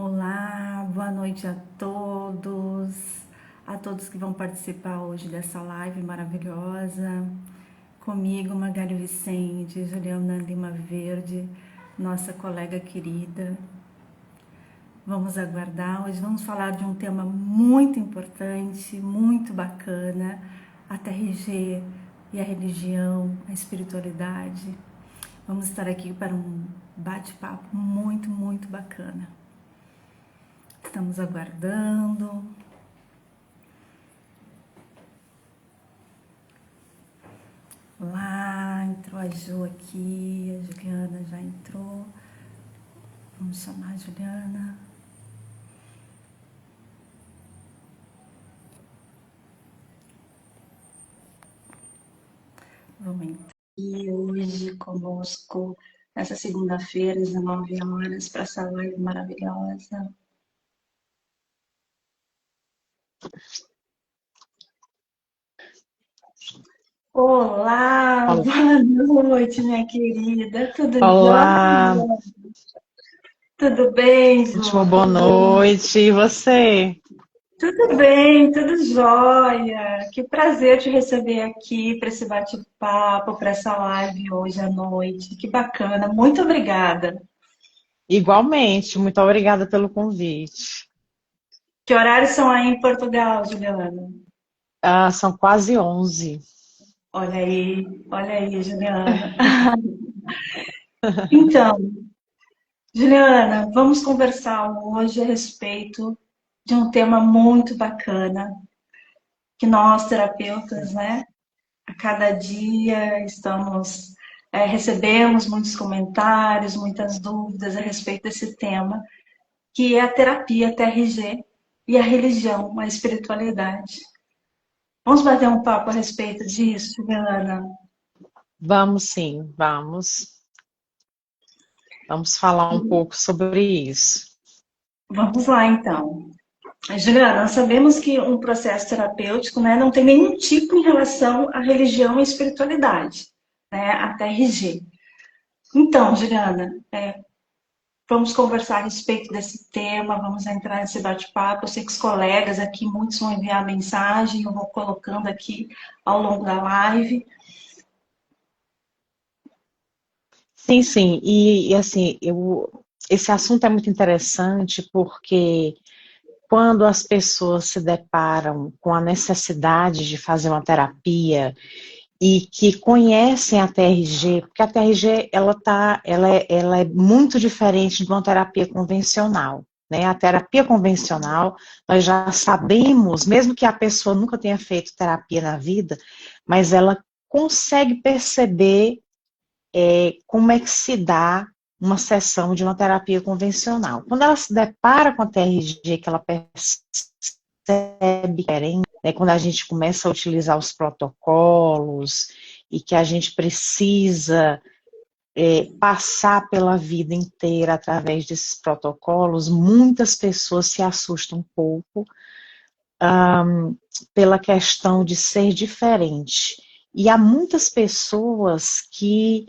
Olá, boa noite a todos que vão participar hoje dessa live maravilhosa. Comigo, Magali Vicente, Juliana Lima Verde, nossa colega querida. Vamos aguardar. Hoje vamos falar de um tema muito importante, muito bacana, a TRG e a religião, a espiritualidade. Vamos estar aqui para um bate-papo muito bacana. Estamos aguardando. Lá, entrou a Ju aqui, a Juliana já entrou. Vamos chamar a Juliana. Vamos entrar aqui hoje conosco, nessa segunda-feira, às 19 horas, para essa live maravilhosa. Olá, boa noite, minha querida. Tudo Olá, jóia? Tudo bem, Ju? última boa noite. E você? Tudo bem, tudo jóia. Que prazer te receber aqui para esse bate-papo, para essa live hoje à noite. Que bacana. Muito obrigada. Igualmente, muito obrigada pelo convite. Que horários são aí em Portugal, Juliana? São quase 11. Olha aí, Juliana. Então, Juliana, vamos conversar hoje a respeito de um tema muito bacana que nós, terapeutas, né, a cada dia recebemos muitos comentários, muitas dúvidas a respeito desse tema, que é a terapia TRG e a religião, a espiritualidade. Vamos bater um papo a respeito disso, Juliana? Vamos sim, vamos. Vamos falar um pouco sobre isso. Vamos lá, então. Juliana, nós sabemos que um processo terapêutico, né, não tem nenhum tipo em relação à religião e espiritualidade, né, a TRG. Então, Juliana, vamos conversar a respeito desse tema, vamos entrar nesse bate-papo. Eu sei que os colegas aqui, muitos vão enviar mensagem, eu vou colocando aqui ao longo da live. Sim, sim. Assim, esse assunto é muito interessante porque quando as pessoas se deparam com a necessidade de fazer uma terapia e que conhecem a TRG, porque a TRG ela é muito diferente de uma terapia convencional. Né? A terapia convencional, nós já sabemos, mesmo que a pessoa nunca tenha feito terapia na vida, mas ela consegue perceber como é que se dá uma sessão de uma terapia convencional. Quando ela se depara com a TRG, que ela percebe diferente, né, quando a gente começa a utilizar os protocolos e que a gente precisa passar pela vida inteira através desses protocolos, muitas pessoas se assustam um pouco pela questão de ser diferente. E há muitas pessoas que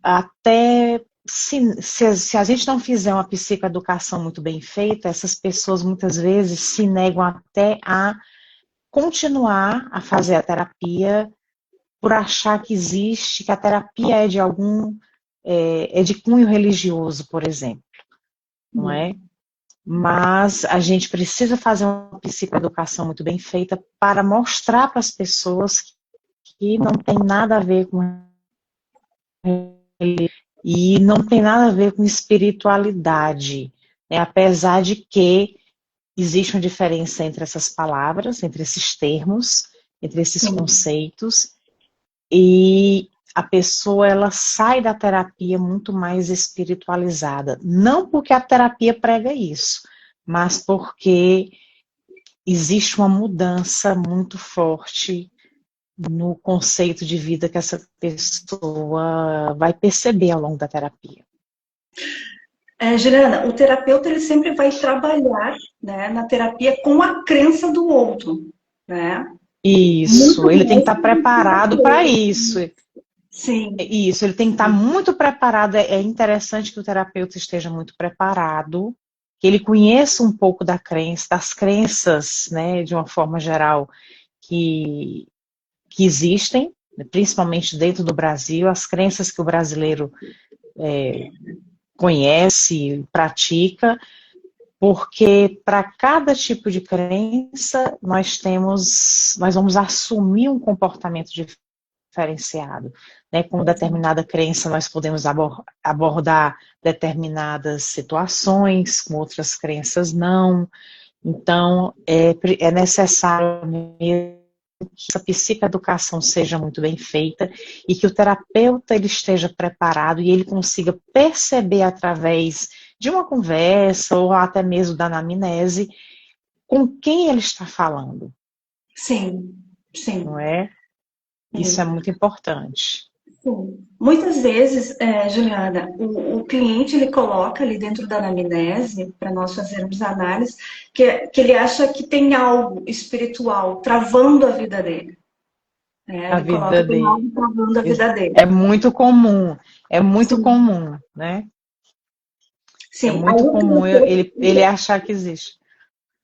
até se a gente não fizer uma psicoeducação muito bem feita, essas pessoas muitas vezes se negam até a continuar a fazer a terapia por achar que existe, que a terapia é de cunho religioso, por exemplo, não é? Mas a gente precisa fazer uma psicoeducação muito bem feita para mostrar para as pessoas que não tem nada a ver com e não tem nada a ver com espiritualidade, né? Apesar de que existe uma diferença entre essas palavras, entre esses termos, entre esses Sim. conceitos, e a pessoa ela sai da terapia muito mais espiritualizada. Não porque a terapia prega isso, mas porque existe uma mudança muito forte no conceito de vida que essa pessoa vai perceber ao longo da terapia. Juliana, o terapeuta ele sempre vai trabalhar, né, na terapia com a crença do outro, né? Isso, Muito ele tem que mais estar que o preparado para terapeuta. isso. Sim, Isso, ele tem que estar muito preparado. É interessante que o terapeuta esteja muito preparado que ele conheça um pouco da crença, das crenças, né, de uma forma geral, que, que existem, principalmente dentro do Brasil, as crenças que o brasileiro conhece, pratica, porque para cada tipo de crença nós vamos assumir um comportamento diferenciado, né? Com determinada crença nós podemos abordar determinadas situações, com outras crenças não. Então é necessário mesmo que essa psicoeducação seja muito bem feita e que o terapeuta ele esteja preparado e ele consiga perceber através de uma conversa ou até mesmo da anamnese com quem ele está falando, Sim, sim, não é? Isso é sim. muito importante. Sim. Muitas vezes, Juliana, o cliente ele coloca ali dentro da anamnese, para nós fazermos a análise, que ele acha que tem algo espiritual travando a vida dele. Né? A Ele coloca vida que tem dele. algo travando a vida dele. É muito Sim, comum, né? É sim. Aí muito o comum ele terapeuta, achar que existe.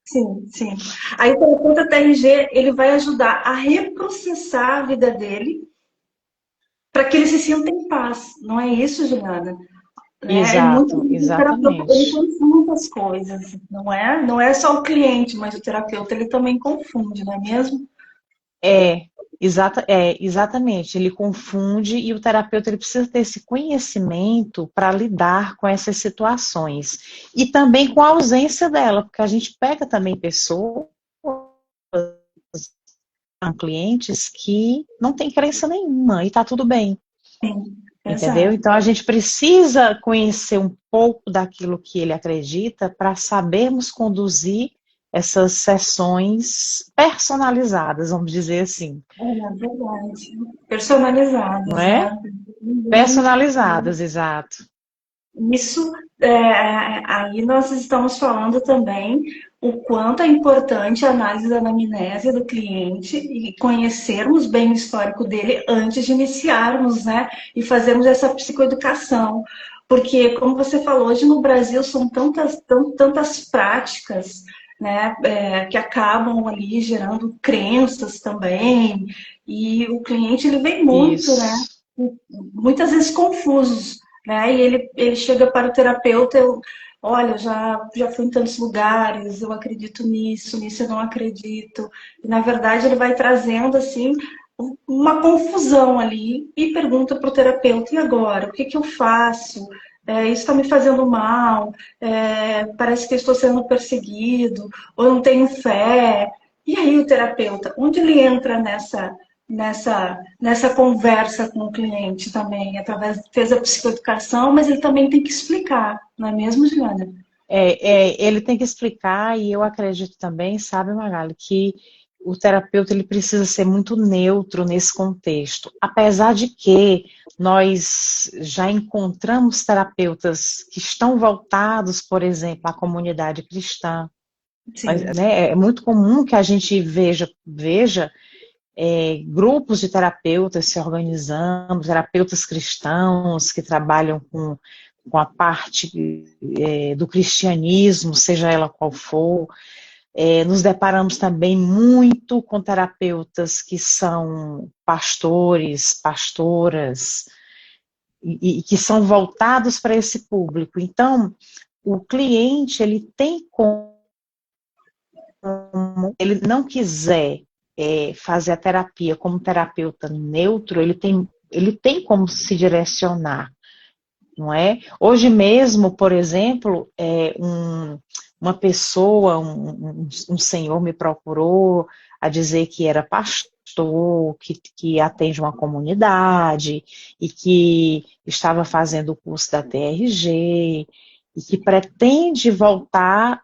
sim, sim. Aí o terapeuta TRG, ele vai ajudar a reprocessar a vida dele para que ele se sinta em paz. Não é isso, Juliana? Né? É muito Exato, o terapeuta, ele exatamente. confunde as coisas, não é? Não é só o cliente, mas o terapeuta ele também confunde, não é mesmo? Exatamente. Ele confunde e o terapeuta ele precisa ter esse conhecimento para lidar com essas situações. E também com a ausência dela, porque a gente pega também pessoas, clientes que não têm crença nenhuma e está tudo bem. Sim, Entendeu? exato. Então a gente precisa conhecer um pouco daquilo que ele acredita para sabermos conduzir essas sessões personalizadas, vamos dizer assim, É verdade. não Personalizadas, é? né? Também. Personalizadas, exato. Isso, aí nós estamos falando também o quanto é importante a análise da anamnese do cliente e conhecermos bem o histórico dele antes de iniciarmos, né? E fazermos essa psicoeducação. Porque, como você falou, hoje no Brasil são tantas práticas, né, que acabam ali gerando crenças também, e o cliente ele vem muito, né, Isso. muitas vezes confusos, né? E ele chega para o terapeuta, olha, já fui em tantos lugares, eu acredito nisso eu não acredito. E na verdade ele vai trazendo assim uma confusão ali e pergunta para o terapeuta, e agora? O que que eu faço? Isso está me fazendo mal, parece que eu estou sendo perseguido, ou eu não tenho fé. E aí o terapeuta, onde ele entra nessa conversa com o cliente também, fez a psicoeducação, mas ele também tem que explicar, não é mesmo, Juliana? Ele tem que explicar, e eu acredito também, sabe, Magali, que o terapeuta ele precisa ser muito neutro nesse contexto. Apesar de que nós já encontramos terapeutas que estão voltados, por exemplo, à comunidade cristã. Mas, Sim, né, é muito comum que a gente veja grupos de terapeutas se organizando, terapeutas cristãos que trabalham com a parte do cristianismo, seja ela qual for. Nos deparamos também muito com terapeutas que são pastores, pastoras, e que são voltados para esse público. Então, o cliente, ele tem como ele não quiser fazer a terapia como terapeuta neutro, ele tem como se direcionar, não é? Hoje mesmo, por exemplo, uma pessoa, um senhor me procurou a dizer que era pastor, que atende uma comunidade e que estava fazendo o curso da TRG e que pretende voltar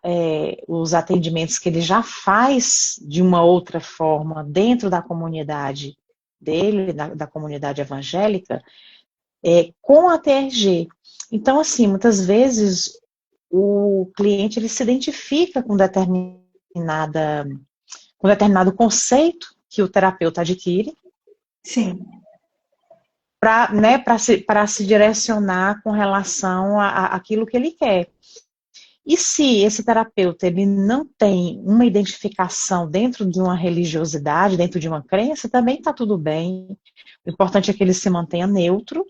os atendimentos que ele já faz de uma outra forma dentro da comunidade dele, da comunidade evangélica, com a TRG. Então, assim, muitas vezes o cliente ele se identifica com determinado conceito que o terapeuta adquire sim, para se direcionar com relação a aquilo que ele quer. E se esse terapeuta ele não tem uma identificação dentro de uma religiosidade, dentro de uma crença, também está tudo bem. O importante é que ele se mantenha neutro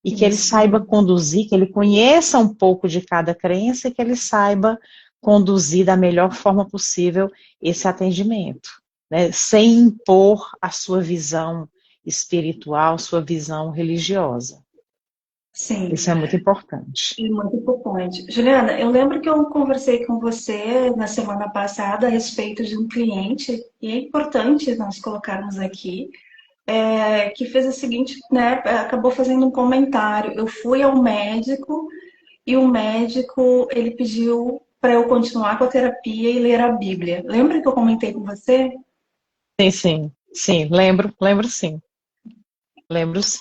e que ele Isso. saiba conduzir, que ele conheça um pouco de cada crença e que ele saiba conduzir da melhor forma possível esse atendimento, né? Sem impor a sua visão espiritual, sua visão religiosa. Sim. Isso é muito importante. E muito importante. Juliana, eu lembro que eu conversei com você na semana passada a respeito de um cliente, e é importante nós colocarmos aqui, que fez o seguinte, né, acabou fazendo um comentário. Eu fui ao médico e o médico, ele pediu para eu continuar com a terapia e ler a Bíblia. Lembra que eu comentei com você? Sim, sim, sim, lembro sim, lembro sim.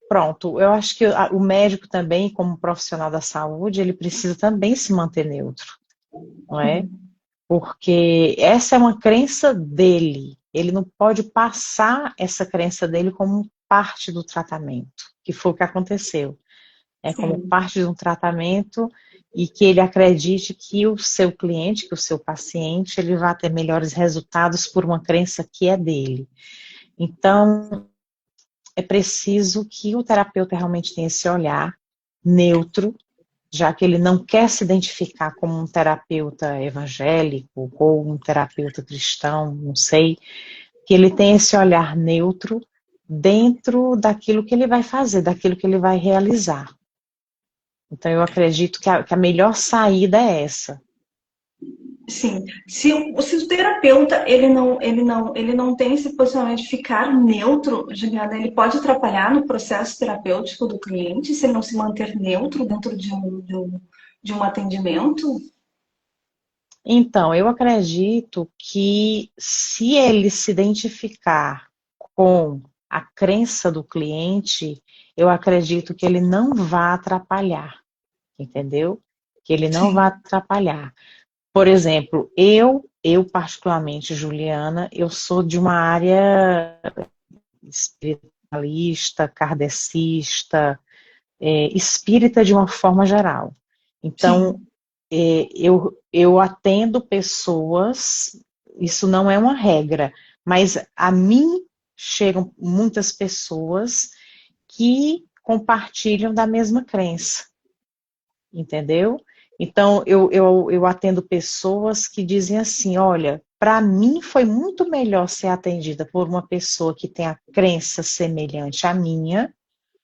Pronto, eu acho que o médico também, como profissional da saúde, ele precisa também se manter neutro, não é? Porque essa é uma crença dele. Ele não pode passar essa crença dele como parte do tratamento, que foi o que aconteceu. É como Sim, parte de um tratamento e que ele acredite que o seu cliente, que o seu paciente, ele vai ter melhores resultados por uma crença que é dele. Então, é preciso que o terapeuta realmente tenha esse olhar neutro, já que ele não quer se identificar como um terapeuta evangélico ou um terapeuta cristão, não sei, que ele tenha esse olhar neutro dentro daquilo que ele vai fazer, daquilo que ele vai realizar. Então eu acredito que a melhor saída é essa. sim. Se o terapeuta ele não tem esse posicionamento de ficar neutro, Juliana, ele pode atrapalhar no processo terapêutico do cliente se ele não se manter neutro dentro de um atendimento? Então, eu acredito que se ele se identificar com a crença do cliente, eu acredito que ele não vai atrapalhar, entendeu? Que ele não vai Sim, atrapalhar. Por exemplo, eu particularmente, Juliana, eu sou de uma área espiritualista, kardecista, espírita de uma forma geral. Então, sim, eu atendo pessoas, isso não é uma regra, mas a mim chegam muitas pessoas que compartilham da mesma crença, entendeu? Então, eu atendo pessoas que dizem assim, olha, para mim foi muito melhor ser atendida por uma pessoa que tem a crença semelhante à minha,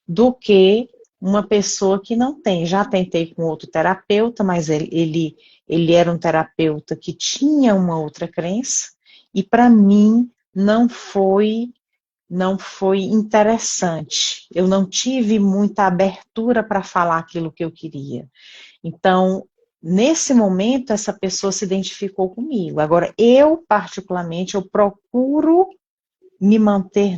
do que uma pessoa que não tem. Já tentei com outro terapeuta, mas ele era um terapeuta que tinha uma outra crença, e para mim não foi interessante. Eu não tive muita abertura para falar aquilo que eu queria. Então, nesse momento, essa pessoa se identificou comigo. Agora, eu, particularmente, eu procuro me manter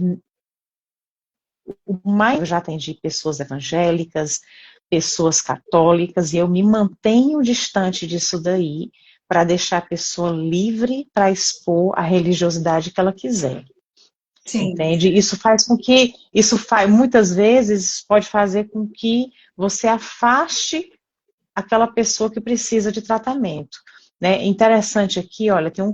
o mais. Eu já atendi pessoas evangélicas, pessoas católicas, e eu me mantenho distante disso daí para deixar a pessoa livre para expor a religiosidade que ela quiser. sim, Entende? Muitas vezes pode fazer com que você afaste aquela pessoa que precisa de tratamento. Né? Interessante aqui, olha, sim, tem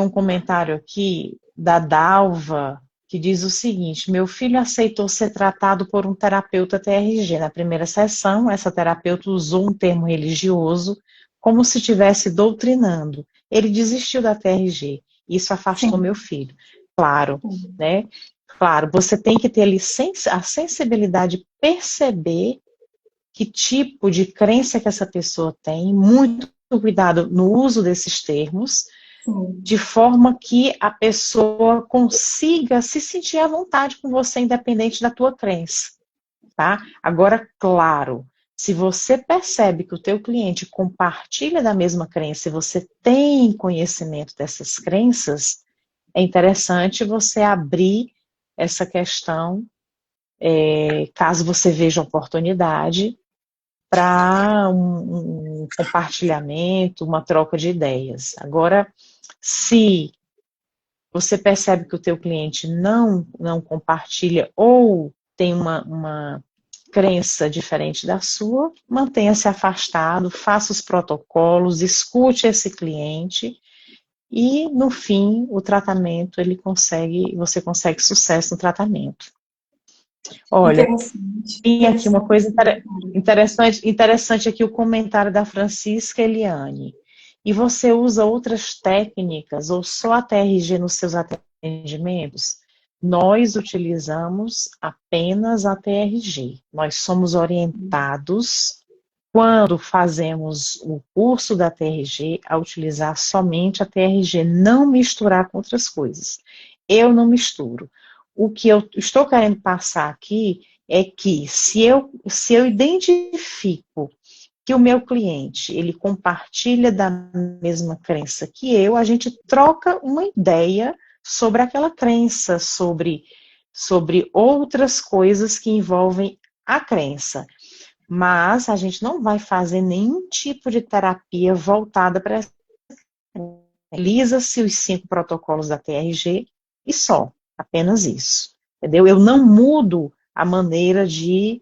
um comentário aqui da Dalva que diz o seguinte: meu filho aceitou ser tratado por um terapeuta TRG. Na primeira sessão, essa terapeuta usou um termo religioso como se estivesse doutrinando. Ele desistiu da TRG. Isso afastou sim, meu filho. Claro, sim, né? Claro, você tem que ter a sensibilidade de perceber que tipo de crença que essa pessoa tem, muito cuidado no uso desses termos, sim, de forma que a pessoa consiga se sentir à vontade com você, independente da tua crença, tá? Agora, claro, se você percebe que o teu cliente compartilha da mesma crença e você tem conhecimento dessas crenças, é interessante você abrir essa questão, caso você veja oportunidade, para um compartilhamento, uma troca de ideias. Agora, se você percebe que o teu cliente não compartilha ou tem crença diferente da sua, mantenha-se afastado, faça os protocolos, escute esse cliente e, no fim, o tratamento, você consegue sucesso no tratamento. Olha, Interessante, tem aqui uma interessante. coisa interessante aqui o comentário da Francisca Eliane. E você usa outras técnicas ou só a TRG nos seus atendimentos? Nós utilizamos apenas a TRG. Nós somos orientados, quando fazemos o curso da TRG, a utilizar somente a TRG, não misturar com outras coisas. Eu não misturo. O que eu estou querendo passar aqui é que se eu identifico que o meu cliente, ele compartilha da mesma crença que eu, a gente troca uma ideia sobre aquela crença, sobre outras coisas que envolvem a crença. Mas a gente não vai fazer nenhum tipo de terapia voltada para essa. Utiliza-se os 5 protocolos da TRG e só, apenas isso. Entendeu? Eu não mudo a maneira de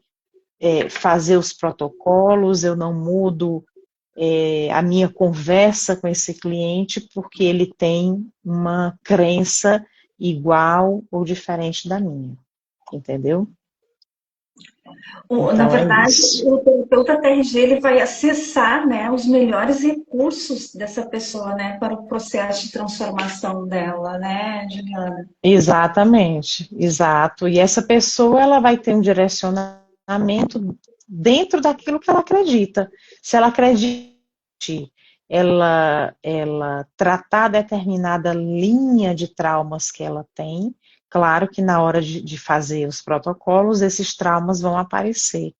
fazer os protocolos, eu não mudo a minha conversa com esse cliente porque ele tem uma crença igual ou diferente da minha, entendeu? Na Então é verdade, isso. o terapeuta TRG ele vai acessar, né, os melhores recursos dessa pessoa, né, para o processo de transformação dela, né, Juliana? Exatamente, exato. E essa pessoa ela vai ter um direcionamento dentro daquilo que ela acredita. Se ela acredite, ela tratar determinada linha de traumas que ela tem, claro que na hora de fazer os protocolos, esses traumas vão aparecer,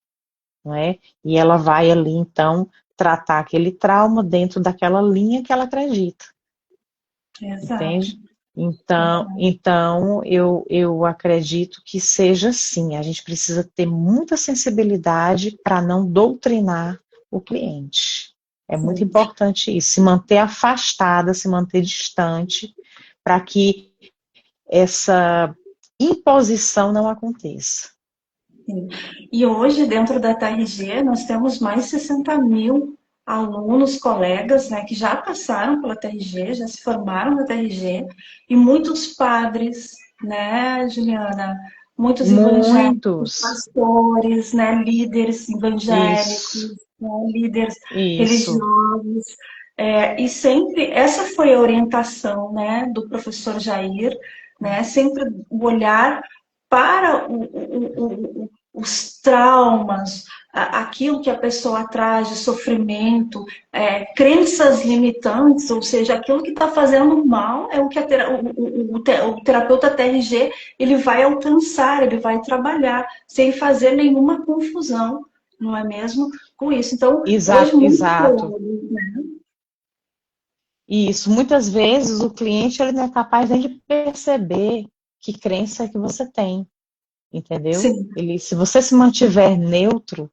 não é? E ela vai ali, então, tratar aquele trauma dentro daquela linha que ela acredita. Exato. Entende? Então eu acredito que seja assim. A gente precisa ter muita sensibilidade para não doutrinar o cliente. É muito Sim. importante isso, se manter afastada, se manter distante, para que essa imposição não aconteça. Sim. E hoje, dentro da TRG, nós temos mais de 60 mil alunos, colegas, né, que já passaram pela TRG, já se formaram na TRG, e muitos padres, né, Juliana? Muitos evangélicos, Muitos. pastores, né, líderes evangélicos, Isso, né, líderes isso, religiosos. E sempre, essa foi a orientação, né, do professor Jair, né, sempre o olhar para os traumas, aquilo que a pessoa traz de sofrimento, crenças limitantes, ou seja, aquilo que está fazendo mal é o que o terapeuta TRG ele vai alcançar, ele vai trabalhar, sem fazer nenhuma confusão, não é mesmo? Com isso. Então, hoje, muito exato. Isso, muitas vezes o cliente ele não é capaz nem de perceber que crença é que você tem, entendeu? sim, Se você se mantiver neutra,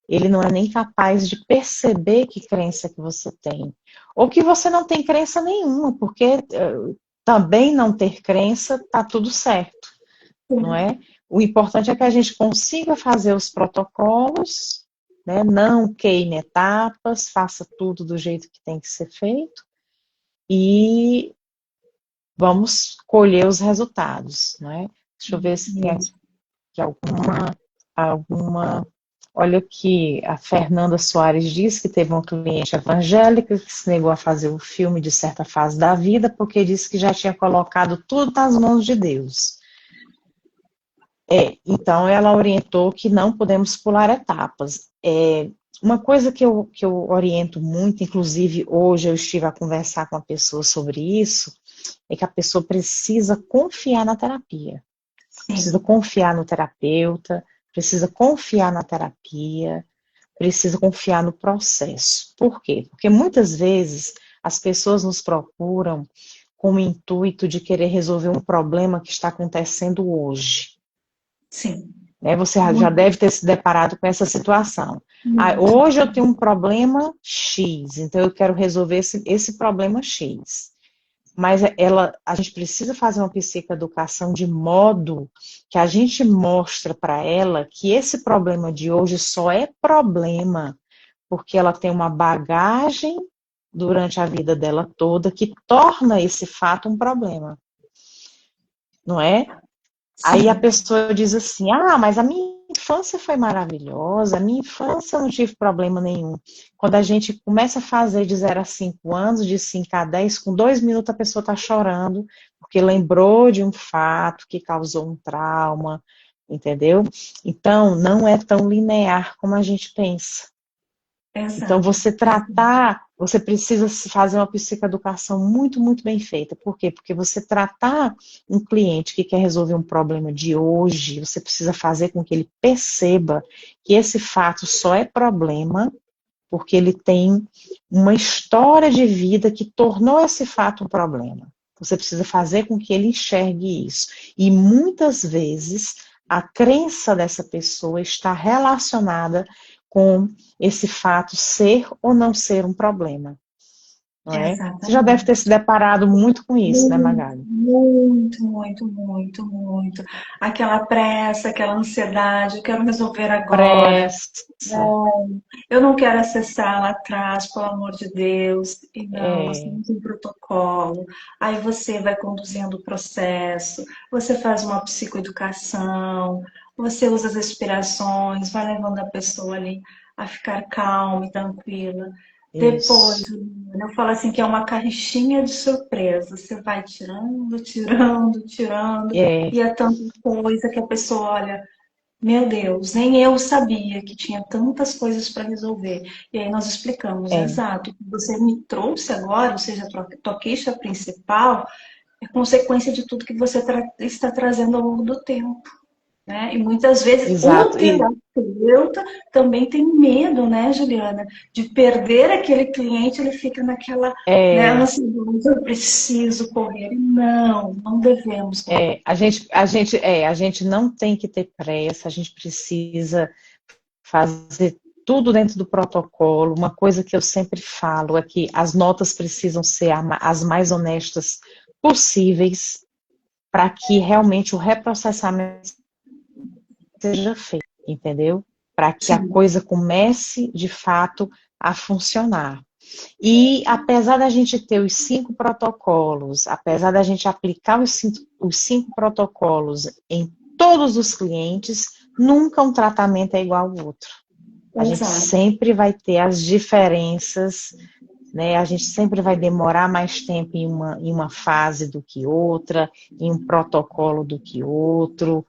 ele não é nem capaz de perceber que crença que você tem. Ou que você não tem crença nenhuma, porque também não ter crença tá tudo certo, não sim, é? O importante é que a gente consiga fazer os protocolos, né? Não queime etapas, faça tudo do jeito que tem que ser feito e vamos colher os resultados, né? Deixa eu ver se tem aqui alguma. Olha aqui, a Fernanda Soares diz que teve uma cliente evangélica que se negou a fazer o filme de certa fase da vida porque disse que já tinha colocado tudo nas mãos de Deus. Então ela orientou que não podemos pular etapas. Uma coisa que eu oriento muito, inclusive hoje eu estive a conversar com uma pessoa sobre isso, é que a pessoa precisa confiar na terapia. Precisa sim, confiar no terapeuta, precisa confiar na terapia, precisa confiar no processo. Por quê? Porque muitas vezes as pessoas nos procuram com o intuito de querer resolver um problema que está acontecendo hoje. sim. Né? Você já deve ter se deparado com essa situação. Muito. Hoje eu tenho um problema X, então eu quero resolver esse problema X. mas a gente precisa fazer uma psicoeducação de modo que a gente mostra para ela que esse problema de hoje só é problema porque ela tem uma bagagem durante a vida dela toda que torna esse fato um problema, não é? Aí a Sim, pessoa diz assim, mas a minha infância foi maravilhosa, a minha infância eu não tive problema nenhum. Quando a gente começa a fazer de 0 a 5 anos, de 5 a 10, com 2 minutos a pessoa está chorando, porque lembrou de um fato que causou um trauma, entendeu? Então, não é tão linear como a gente pensa. Então, exato. você precisa fazer uma psicoeducação muito, muito bem feita. Por quê? Porque você tratar um cliente que quer resolver um problema de hoje, você precisa fazer com que ele perceba que esse fato só é problema porque ele tem uma história de vida que tornou esse fato um problema. Você precisa fazer com que ele enxergue isso. E muitas vezes a crença dessa pessoa está relacionada com esse fato ser ou não ser um problema, não é? Você já deve ter se Exatamente. deparado muito com isso, né, Muito, Magali? muito, muito, muito, muito. Aquela pressa, aquela ansiedade, eu quero resolver agora. Pressa, Eu não quero acessar lá atrás, pelo amor de Deus. E não, nós é, temos um protocolo. Aí você vai conduzindo o processo, você faz uma psicoeducação, você usa as respirações, vai levando a pessoa ali a ficar calma e tranquila. Depois, isso. eu falo assim que é uma caixinha de surpresa. Você vai tirando, tirando, tirando, É, e é tanta coisa que a pessoa olha. Meu Deus, nem eu sabia que tinha tantas coisas para resolver. E aí nós explicamos, é, exato, o que você me trouxe agora, ou seja, a tua queixa principal, é consequência de tudo que você está trazendo ao longo do tempo. Né? E muitas vezes o exato. terapeuta também tem medo, né, Juliana, de perder aquele cliente, ele fica naquela, né, É, assim, eu preciso correr. Não, não devemos correr. a gente não tem que ter pressa, a gente precisa fazer tudo dentro do protocolo. Uma coisa que eu sempre falo é que as notas precisam ser as mais honestas possíveis para que realmente o reprocessamento seja feito, entendeu? Para que a Sim, coisa comece de fato a funcionar. E apesar da gente ter os 5 protocolos, apesar da gente aplicar os cinco protocolos em todos os clientes, nunca um tratamento é igual ao outro. A gente exato. sempre vai ter as diferenças, né? A gente sempre vai demorar mais tempo em uma fase do que outra, em um protocolo do que outro.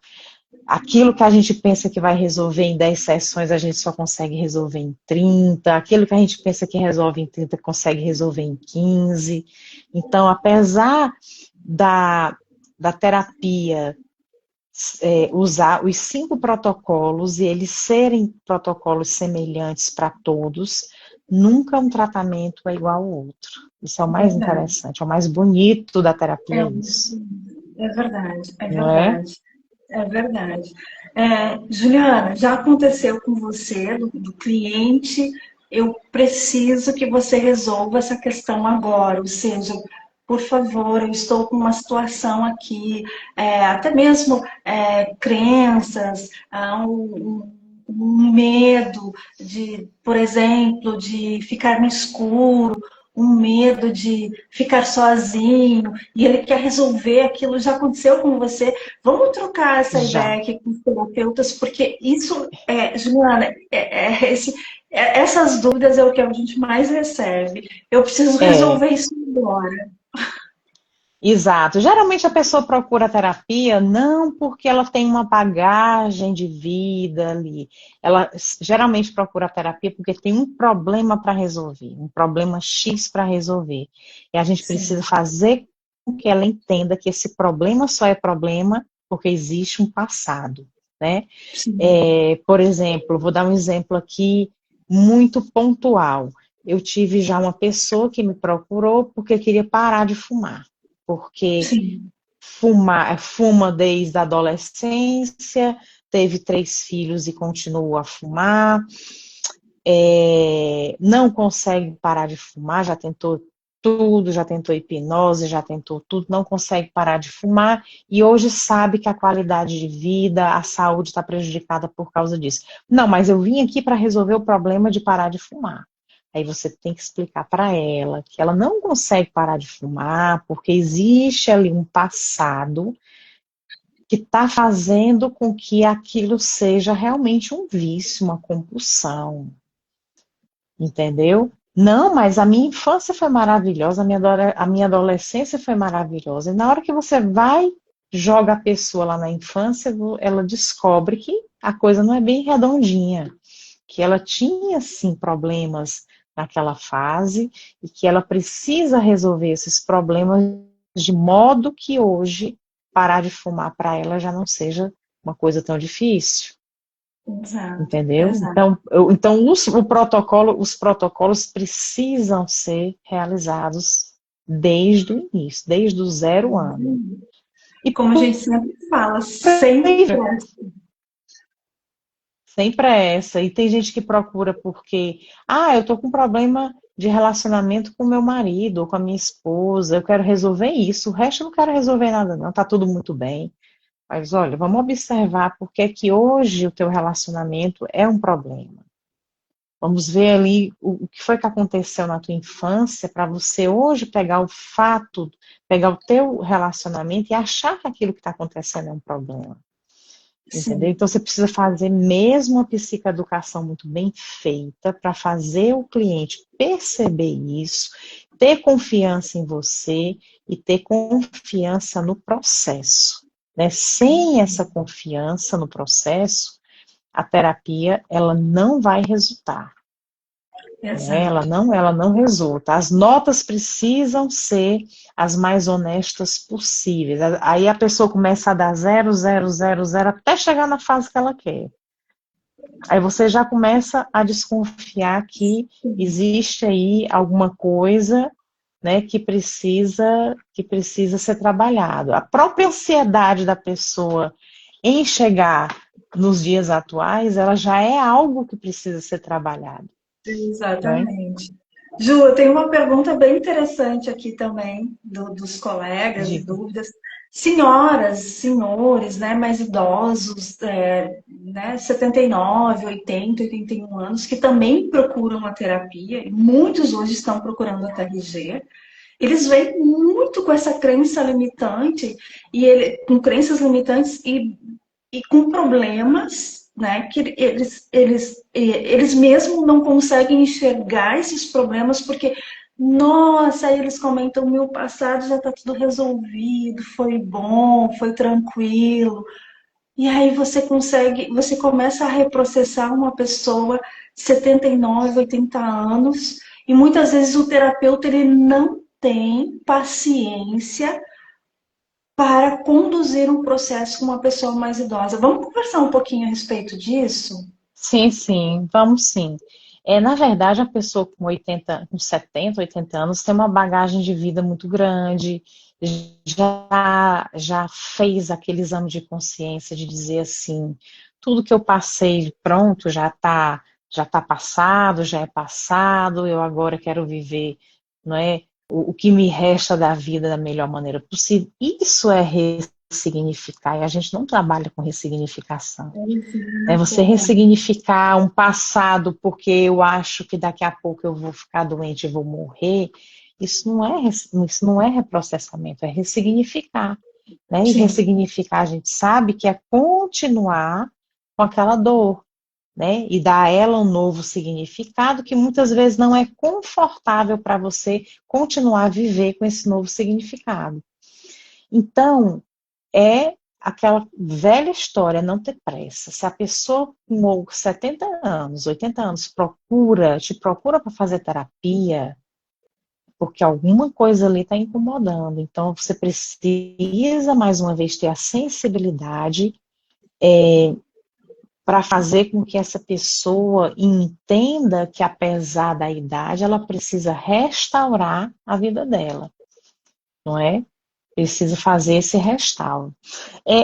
Aquilo que a gente pensa que vai resolver em 10 sessões, a gente só consegue resolver em 30. Aquilo que a gente pensa que resolve em 30, consegue resolver em 15. Então, apesar da terapia usar os 5 protocolos e eles serem protocolos semelhantes para todos, nunca um tratamento é igual ao outro. Isso é o mais Verdade. interessante, é o mais bonito da É, terapia, é isso, é verdade, é não é? verdade, é verdade. Juliana, já aconteceu com você, do cliente, eu preciso que você resolva essa questão agora, ou seja, por favor, eu estou com uma situação aqui, até mesmo crenças, um medo de, por exemplo, de ficar no escuro, um medo de ficar sozinho, e ele quer resolver aquilo, já aconteceu com você. Vamos trocar essa Já. ideia aqui com os terapeutas, porque isso, Juliana, essas dúvidas é o que a gente mais recebe. Eu preciso É, resolver isso agora. exato. Geralmente a pessoa procura terapia não porque ela tem uma bagagem de vida ali. Ela geralmente procura terapia porque tem um problema para resolver, um problema X para resolver. E a gente precisa Sim, fazer com que ela entenda que esse problema só é problema porque existe um passado, né? sim, Por exemplo, vou dar um exemplo aqui muito pontual. Eu tive já uma pessoa que me procurou porque queria parar de fumar, porque sim, fuma desde a adolescência, teve 3 filhos e continua a fumar, não consegue parar de fumar, já tentou tudo, já tentou hipnose, já tentou tudo, não consegue parar de fumar e hoje sabe que a qualidade de vida, a saúde está prejudicada por causa disso. Não, mas eu vim aqui para resolver o problema de parar de fumar. Aí você tem que explicar para ela que ela não consegue parar de fumar porque existe ali um passado que está fazendo com que aquilo seja realmente um vício, uma compulsão. Entendeu? Não, mas a minha infância foi maravilhosa, a minha adolescência foi maravilhosa. E na hora que você vai, joga a pessoa lá na infância, ela descobre que a coisa não é bem redondinha, que ela tinha sim problemas naquela fase e que ela precisa resolver esses problemas de modo que hoje parar de fumar para ela já não seja uma coisa tão difícil. Exato, Entendeu? exato. Então os protocolos precisam ser realizados desde o início, desde o 0 ano. E Como a por gente sempre fala, sempre sempre é essa. E tem gente que procura porque, eu tô com problema de relacionamento com meu marido ou com a minha esposa, eu quero resolver isso, o resto eu não quero resolver nada não, tá tudo muito bem. Mas olha, vamos observar porque é que hoje o teu relacionamento é um problema. Vamos ver ali o que foi que aconteceu na tua infância para você hoje pegar o fato, pegar o teu relacionamento e achar que aquilo que está acontecendo é um problema. Entendeu? sim, Então você precisa fazer mesmo uma psicoeducação muito bem feita para fazer o cliente perceber isso, ter confiança em você e ter confiança no processo. Né? Sem essa confiança no processo, a terapia ela não vai resultar. Né? exato. Ela não resulta. As notas precisam ser as mais honestas possíveis. Aí a pessoa começa a dar 0, 0, 0, 0 até chegar na fase que ela quer. Aí você já começa a desconfiar que existe aí alguma coisa, né, que precisa ser trabalhado. A própria ansiedade da pessoa em chegar nos dias atuais, ela já é algo que precisa ser trabalhado. Né? Exatamente. Ju, eu tenho uma pergunta bem interessante aqui também, dos colegas e Diga. dúvidas. Senhoras, senhores, né, mais idosos, né, 79, 80, 81 anos, que também procuram a terapia, e muitos hoje estão procurando a TRG, eles vêm muito com essa crença limitante, com crenças limitantes e com problemas, né, que eles mesmo não conseguem enxergar esses problemas porque, nossa, aí eles comentam, meu passado já está tudo resolvido, foi bom, foi tranquilo. E aí você começa a reprocessar uma pessoa de 79, 80 anos, e muitas vezes o terapeuta ele não tem paciência para conduzir um processo com uma pessoa mais idosa. Vamos conversar um pouquinho a respeito disso? Sim, sim, vamos sim. Na verdade, a pessoa com 80, com 70, 80 anos tem uma bagagem de vida muito grande, já fez aquele exame de consciência de dizer assim, tudo que eu passei, pronto, já tá passado, já é passado, eu agora quero viver, não é, o que me resta da vida da melhor maneira possível. Isso é ressignificar, e a gente não trabalha com ressignificação. É você ressignificar um passado porque eu acho que daqui a pouco eu vou ficar doente e vou morrer, isso não é reprocessamento, é ressignificar. Né? E Sim, ressignificar, a gente sabe que é continuar com aquela dor, né? E dar a ela um novo significado que muitas vezes não é confortável para você continuar a viver com esse novo significado. Então, é aquela velha história, não ter pressa. Se a pessoa com 70 anos, 80 anos, te procura para fazer terapia, porque alguma coisa ali está incomodando. Então, você precisa, mais uma vez, ter a sensibilidade para fazer com que essa pessoa entenda que, apesar da idade, ela precisa restaurar a vida dela, não é? Precisa fazer esse restauro.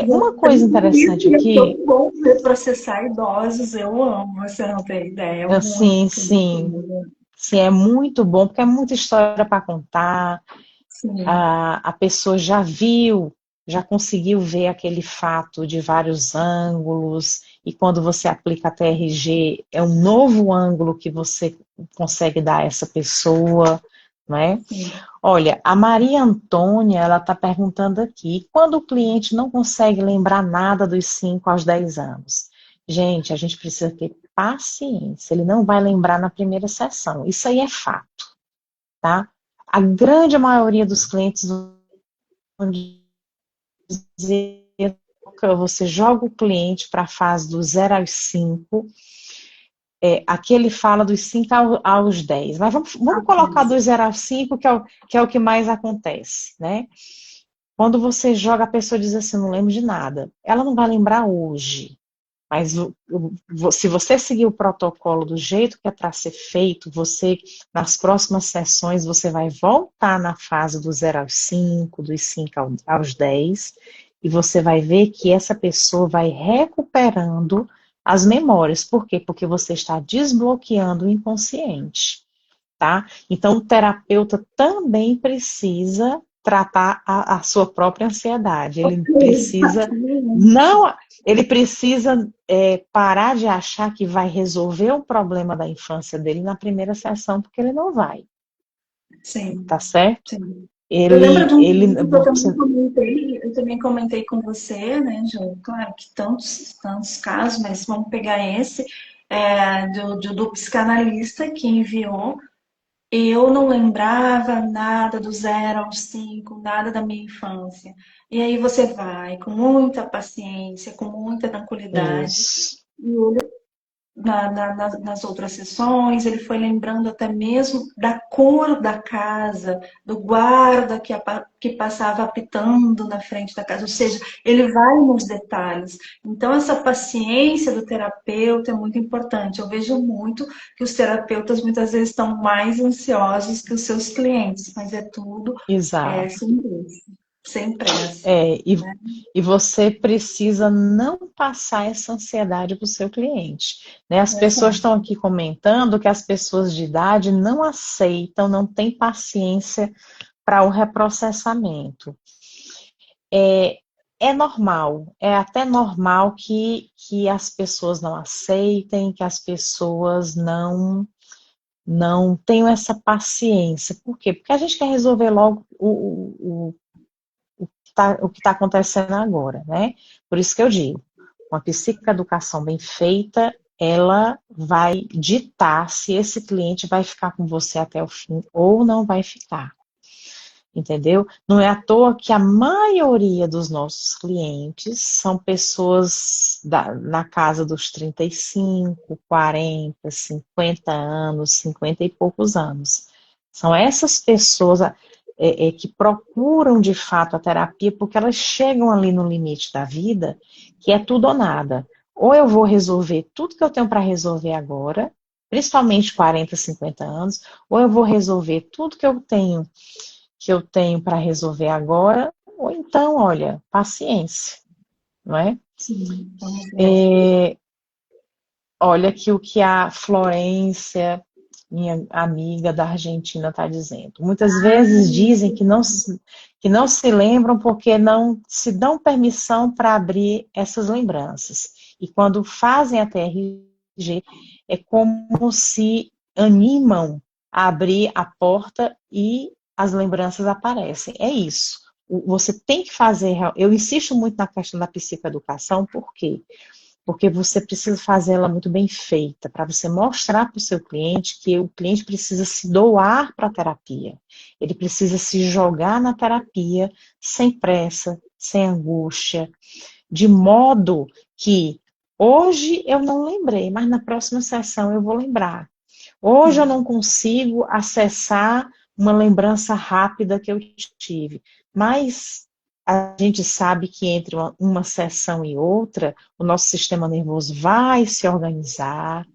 Uma coisa interessante é aqui, tão bom ver processar idosos, eu amo, você não tem ideia, é sim, muito sim, bom. Sim, é muito bom, porque é muita história para contar. Sim, A pessoa já viu, já conseguiu ver aquele fato de vários ângulos, e quando você aplica a TRG, é um novo ângulo que você consegue dar a essa pessoa, não é? sim. Olha, a Maria Antônia, ela está perguntando aqui, quando o cliente não consegue lembrar nada dos 5 aos 10 anos? Gente, a gente precisa ter paciência, ele não vai lembrar na primeira sessão, isso aí é fato, tá? A grande maioria dos clientes vão dizer que você joga o cliente para a fase do 0 aos 5, aqui ele fala dos 5 aos 10, mas vamos colocar do 0 aos 5, que é o que mais acontece, né? Quando você joga, a pessoa diz assim, não lembro de nada. Ela não vai lembrar hoje, mas se você seguir o protocolo do jeito que é para ser feito, você, nas próximas sessões, você vai voltar na fase do 0 aos 5, dos 5 aos 10, e você vai ver que essa pessoa vai recuperando as memórias. Por quê? Porque você está desbloqueando o inconsciente, tá? Então, o terapeuta também precisa tratar a sua própria ansiedade. Ele precisa Exatamente. não, ele precisa parar de achar que vai resolver o problema da infância dele na primeira sessão, porque ele não vai, tá Sim, certo? sim. Eu lembro Ele, de um ele, caso que eu também comentei com você, né, Ju? Claro que tantos casos, mas vamos pegar esse, do psicanalista que enviou. Eu não lembrava nada do 0 aos 5, nada da minha infância. E aí você vai com muita paciência, com muita tranquilidade, isso, nas outras sessões, ele foi lembrando até mesmo da cor da casa, do guarda que passava apitando na frente da casa, ou seja, ele vai nos detalhes. Então, essa paciência do terapeuta é muito importante. Eu vejo muito que os terapeutas muitas vezes estão mais ansiosos que os seus clientes, mas é tudo exato. sem pressa, sem pressa. É, e você precisa não passar essa ansiedade para o seu cliente, né? As pessoas estão Exato. aqui comentando que as pessoas de idade não aceitam, não têm paciência para o reprocessamento. É, é normal, é até normal que as pessoas não aceitem, que as pessoas não tenham essa paciência. Por quê? Porque a gente quer resolver logo o que está acontecendo agora, né? Por isso que eu digo, uma psicoeducação bem feita, ela vai ditar se esse cliente vai ficar com você até o fim ou não vai ficar, entendeu? Não é à toa que a maioria dos nossos clientes são pessoas na casa dos 35, 40, 50 anos, 50 e poucos anos. São essas pessoas que procuram de fato a terapia porque elas chegam ali no limite da vida, que é tudo ou nada. Ou eu vou resolver tudo que eu tenho para resolver agora, principalmente 40, 50 anos, ou eu vou resolver tudo que eu tenho para resolver agora, ou então, olha, paciência, não é? Sim, vamos ver. É, olha aqui o que a Florência, minha amiga da Argentina, está dizendo. Muitas vezes dizem que não se lembram porque não se dão permissão para abrir essas lembranças. E quando fazem a TRG, é como se animam a abrir a porta e as lembranças aparecem. É isso. Você tem que fazer. Eu insisto muito na questão da psicoeducação, por quê? Porque você precisa fazer ela muito bem feita, para você mostrar para o seu cliente que o cliente precisa se doar para a terapia. Ele precisa se jogar na terapia sem pressa, sem angústia, de modo que hoje eu não lembrei, mas na próxima sessão eu vou lembrar. Hoje eu não consigo acessar uma lembrança rápida que eu tive, mas a gente sabe que entre uma sessão e outra, o nosso sistema nervoso vai se organizar,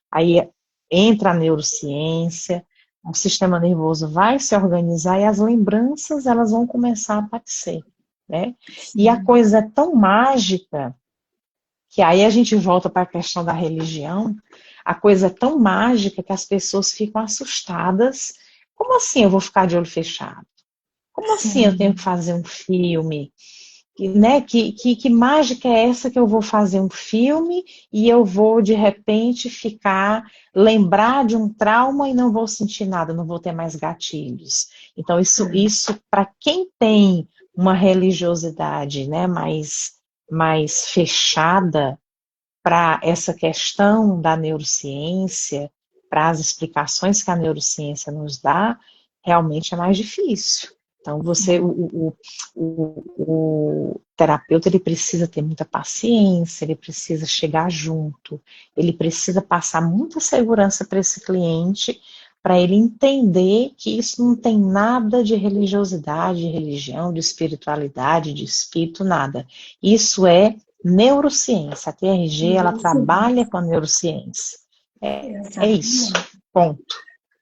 aí entra a neurociência, o sistema nervoso vai se organizar e as lembranças elas vão começar a aparecer, né? E a Sim, coisa é tão mágica que aí a gente volta para a questão da religião. a coisa é tão mágica que as pessoas ficam assustadas. Como assim eu vou ficar de olho fechado? Como assim eu tenho Sim. que fazer um filme? Né? Que mágica é essa que eu vou fazer um filme e eu vou, de repente, lembrar de um trauma e não vou sentir nada, não vou ter mais gatilhos. Então, isso para quem tem uma religiosidade, né, mais fechada para essa questão da neurociência, para as explicações que a neurociência nos dá, realmente é mais difícil. Então, o terapeuta, ele precisa ter muita paciência, ele precisa chegar junto, ele precisa passar muita segurança para esse cliente, para ele entender que isso não tem nada de religiosidade, de religião, de espiritualidade, de espírito, nada. Isso é neurociência. A TRG, ela trabalha com a neurociência. É isso. Exatamente. Ponto.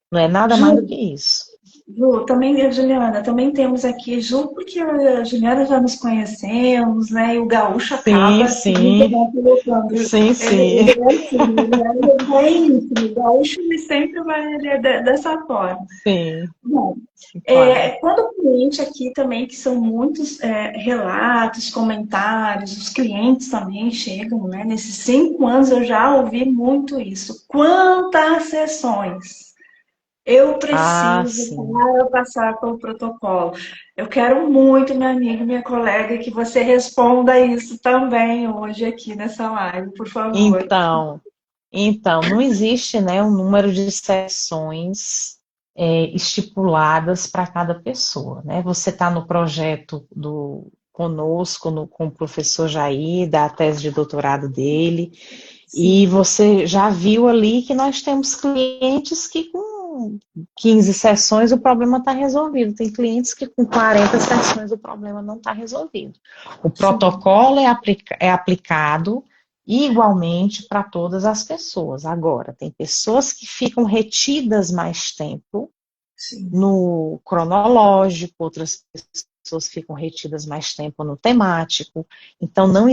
Não é nada mais do Ju, que isso. Ju, também, Juliana, também temos aqui, Ju, porque a Juliana já nos conhecemos, né? E o gaúcho Sim, acaba sempre, sim. né, colocando. Sim, sim. Ele é assim, ele é bem íntimo, o gaúcho ele sempre vai ele é dessa forma. Sim, Bom, claro. quando o cliente aqui também, que são muitos relatos, comentários, os clientes também chegam, né? Nesses 5 anos eu já ouvi muito isso. Quantas sessões eu Ah, preciso sim. para passar pelo protocolo? Eu quero muito, minha amiga, minha colega, que você responda isso também hoje aqui nessa live, por favor. Então, não existe, né, um número de sessões estipuladas para cada pessoa, né? Você está no projeto conosco, com o professor Jair, da tese de doutorado dele, e Sim, você já viu ali que nós temos clientes que com 15 sessões o problema está resolvido. Tem clientes que com 40 sessões o problema não está resolvido. O sim, protocolo é aplicado igualmente para todas as pessoas. Agora, tem pessoas que ficam retidas mais tempo sim. no cronológico, outras pessoas ficam retidas mais tempo no temático. Então, não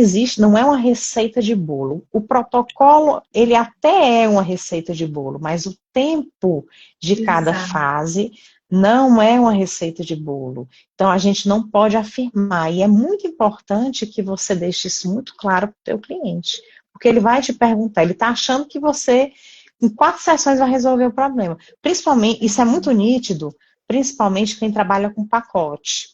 é uma receita de bolo. O protocolo, ele até é uma receita de bolo, mas o tempo de cada Exato. fase não é uma receita de bolo. Então, a gente não pode afirmar, e é muito importante que você deixe isso muito claro para o teu cliente, porque ele vai te perguntar, ele está achando que você em 4 sessões vai resolver o problema. Principalmente, isso é muito nítido, principalmente quem trabalha com pacote,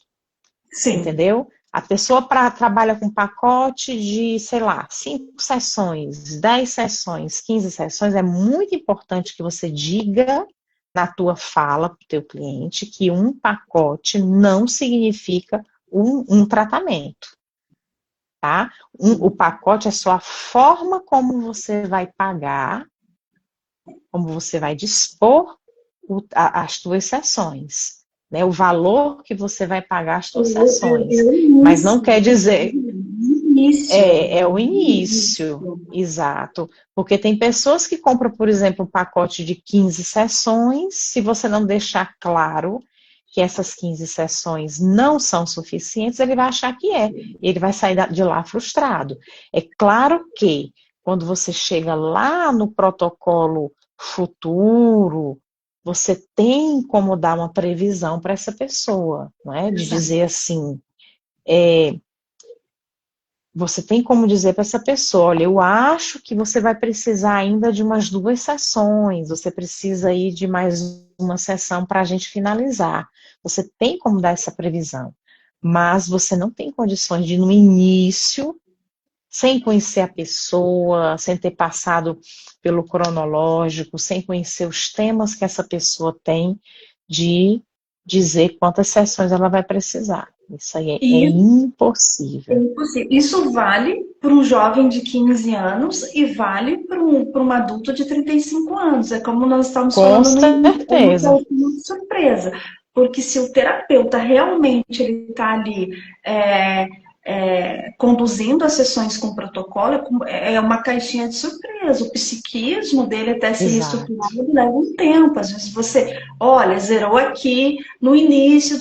Sim. entendeu? A pessoa trabalha com pacote de, sei lá, 5 sessões, 10 sessões, 15 sessões, é muito importante que você diga na tua fala para o teu cliente que um pacote não significa um tratamento, tá? O pacote é só a forma como você vai pagar, como você vai dispor as tuas sessões, né? O valor que você vai pagar as tuas É sessões. o Mas não início, quer dizer, início, é o início, início. exato. Porque tem pessoas que compram, por exemplo, um pacote de 15 sessões, se você não deixar claro que essas 15 sessões não são suficientes, ele vai achar que é. E ele vai sair de lá frustrado. É claro que quando você chega lá no protocolo futuro, você tem como dar uma previsão para essa pessoa, não é? De Exato. dizer assim, você tem como dizer para essa pessoa, olha, eu acho que você vai precisar ainda de umas 2 sessões, você precisa aí de mais uma sessão para a gente finalizar. Você tem como dar essa previsão, mas você não tem condições de, no início, sem conhecer a pessoa, sem ter passado pelo cronológico, sem conhecer os temas que essa pessoa tem, de dizer quantas sessões ela vai precisar. Isso aí é E impossível. isso vale para um jovem de 15 anos e vale para um adulto de 35 anos. É como nós estávamos Com falando no início, é uma certeza. surpresa. Porque se o terapeuta realmente ele está ali conduzindo as sessões com protocolo, é uma caixinha de surpresa. O psiquismo dele até se reestruturar Exato. leva um tempo. Às vezes você, olha, zerou aqui no início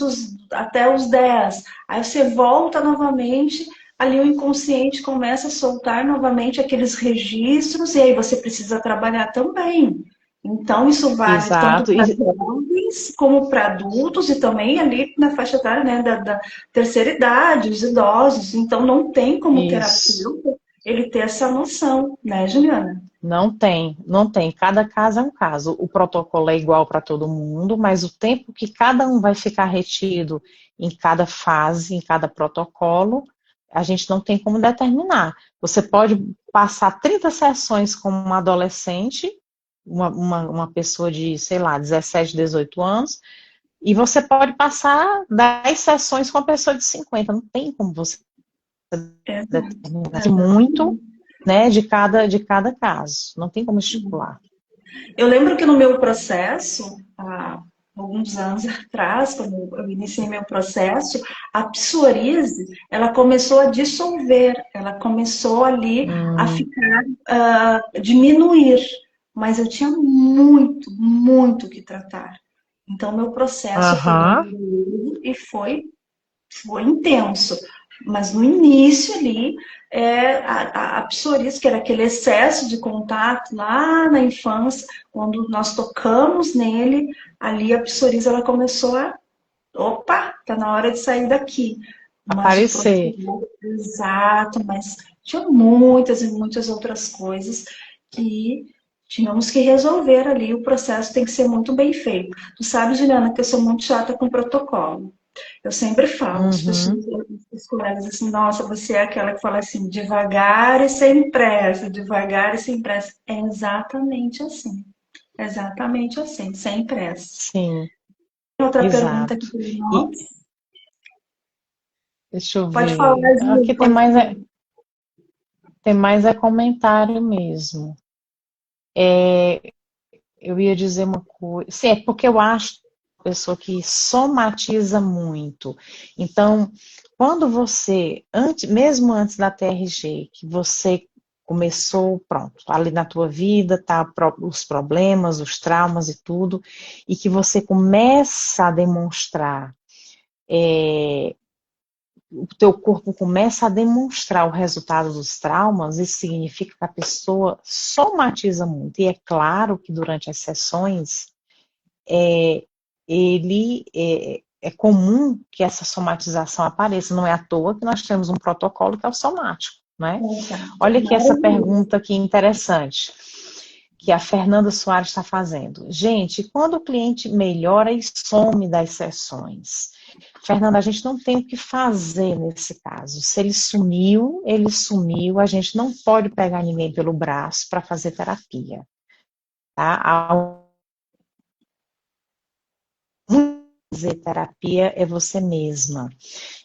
até os 10. Aí você volta novamente, ali o inconsciente começa a soltar novamente aqueles registros, e aí você precisa trabalhar também. Então, isso vale tanto Exato. para jovens como para adultos e também ali na faixa etária, né, da terceira idade, os idosos. Então, não tem como Isso. terapeuta ele ter essa noção, né, Juliana? Não tem, não tem. Cada caso é um caso. O protocolo é igual para todo mundo, mas o tempo que cada um vai ficar retido em cada fase, em cada protocolo, a gente não tem como determinar. Você pode passar 30 sessões com uma adolescente, uma pessoa de, sei lá, 17, 18 anos, e você pode passar 10 sessões com uma pessoa de 50. Não tem como você Exato, determinar muito, exatamente. né, de cada caso. Não tem como estipular. Eu lembro que no meu processo, há alguns anos atrás, quando eu iniciei meu processo, a psoríase, ela começou a dissolver, ela começou ali a Hum, ficar, diminuir, mas eu tinha muito, muito que tratar. Então, meu processo foi Aham, doloroso e foi intenso. Mas no início ali, a psoríase, que era aquele excesso de contato lá na infância, quando nós tocamos nele, ali a psoríase ela começou a, opa, tá na hora de sair daqui. Mas o aparecer. processo, exato, mas tinha muitas e muitas outras coisas que tínhamos que resolver ali. O processo tem que ser muito bem feito. Tu sabe, Juliana, que eu sou muito chata com protocolo. Eu sempre falo, as pessoas, Uhum, os colegas, assim, nossa, você é aquela que fala assim, devagar e sem pressa, devagar e sem pressa. É exatamente assim, sem pressa. sim, Outra pergunta aqui exato. para E nós. deixa eu Pode falar, ver. Ju, Aqui tem pode mais falar. comentário mesmo. Eu ia dizer uma coisa. Sim, é porque eu acho uma pessoa que somatiza muito. Então, quando você, mesmo antes da TRG, que você começou, pronto, ali na tua vida, tá os problemas, os traumas e tudo, e que você começa a demonstrar, o teu corpo começa a demonstrar o resultado dos traumas, isso significa que a pessoa somatiza muito. E é claro que durante as sessões, é comum que essa somatização apareça. Não é à toa que nós temos um protocolo que é o somático, né? Exato, Olha aqui essa maravilhoso. pergunta aqui interessante que a Fernanda Soares está fazendo. Gente, quando o cliente melhora e some das sessões? Fernanda, a gente não tem o que fazer nesse caso. Se ele sumiu, a gente não pode pegar ninguém pelo braço para fazer terapia. Tá? Fazer terapia é você mesma.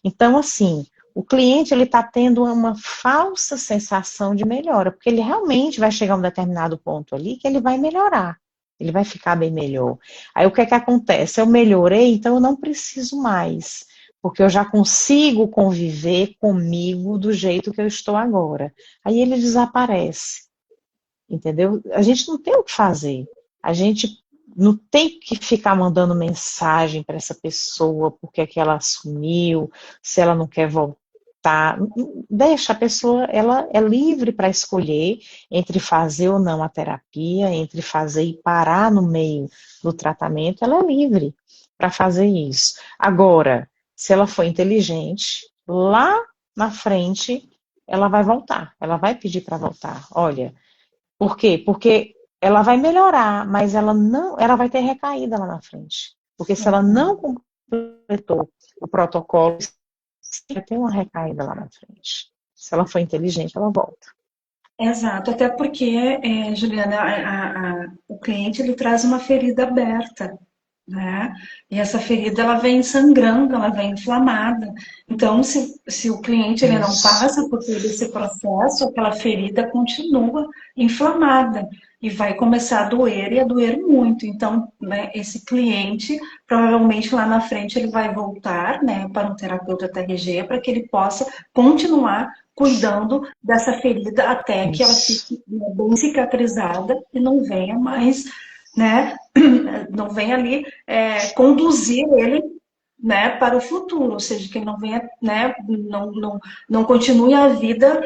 Então, assim, o cliente ele está tendo uma falsa sensação de melhora, porque ele realmente vai chegar a um determinado ponto ali que ele vai melhorar, ele vai ficar bem melhor. Aí o que é que acontece? Eu melhorei, então eu não preciso mais, porque eu já consigo conviver comigo do jeito que eu estou agora. Aí ele desaparece, entendeu? A gente não tem o que fazer. A gente não tem que ficar mandando mensagem para essa pessoa porque é que ela sumiu, se ela não quer voltar. Deixa a pessoa, ela é livre para escolher entre fazer ou não a terapia, entre fazer e parar no meio do tratamento, ela é livre para fazer isso. Agora, se ela for inteligente, lá na frente, ela vai voltar, ela vai pedir para voltar. Olha, por quê? Porque ela vai melhorar, mas ela vai ter recaída lá na frente. Porque se ela não completou o protocolo, vai ter uma recaída lá na frente. Se ela for inteligente, ela volta. Exato, até porque, Juliana, o cliente ele traz uma ferida aberta, né? E essa ferida ela vem sangrando, ela vem inflamada. Então, se o cliente ele não Isso. passa por todo esse processo, aquela ferida continua inflamada e vai começar a doer e a doer muito. Então, né, esse cliente provavelmente lá na frente ele vai voltar, né, para um terapeuta TRG para que ele possa continuar cuidando dessa ferida até que ela Isso. fique, né, bem cicatrizada e não venha mais, né, não venha ali conduzir ele né, para o futuro, ou seja, que ele não venha, né, não continue a vida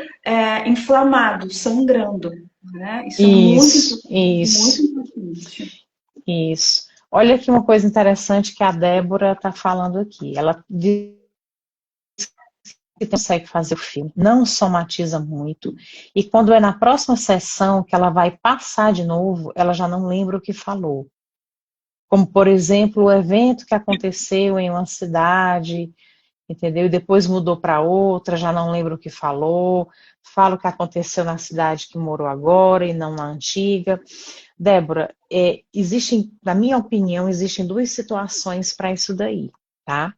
inflamado, sangrando, né? Isso é Isso, muito isso, importante. isso. Olha aqui uma coisa interessante que a Débora está falando aqui. Ela diz que consegue fazer o filme, não somatiza muito, e quando é na próxima sessão que ela vai passar de novo, ela já não lembra o que falou. Como, por exemplo, o evento que aconteceu em uma cidade, entendeu? E depois mudou para outra, já não lembro o que falou, fala o que aconteceu na cidade que morou agora e não na antiga. Débora, existem, na minha opinião, existem duas situações para isso daí, tá?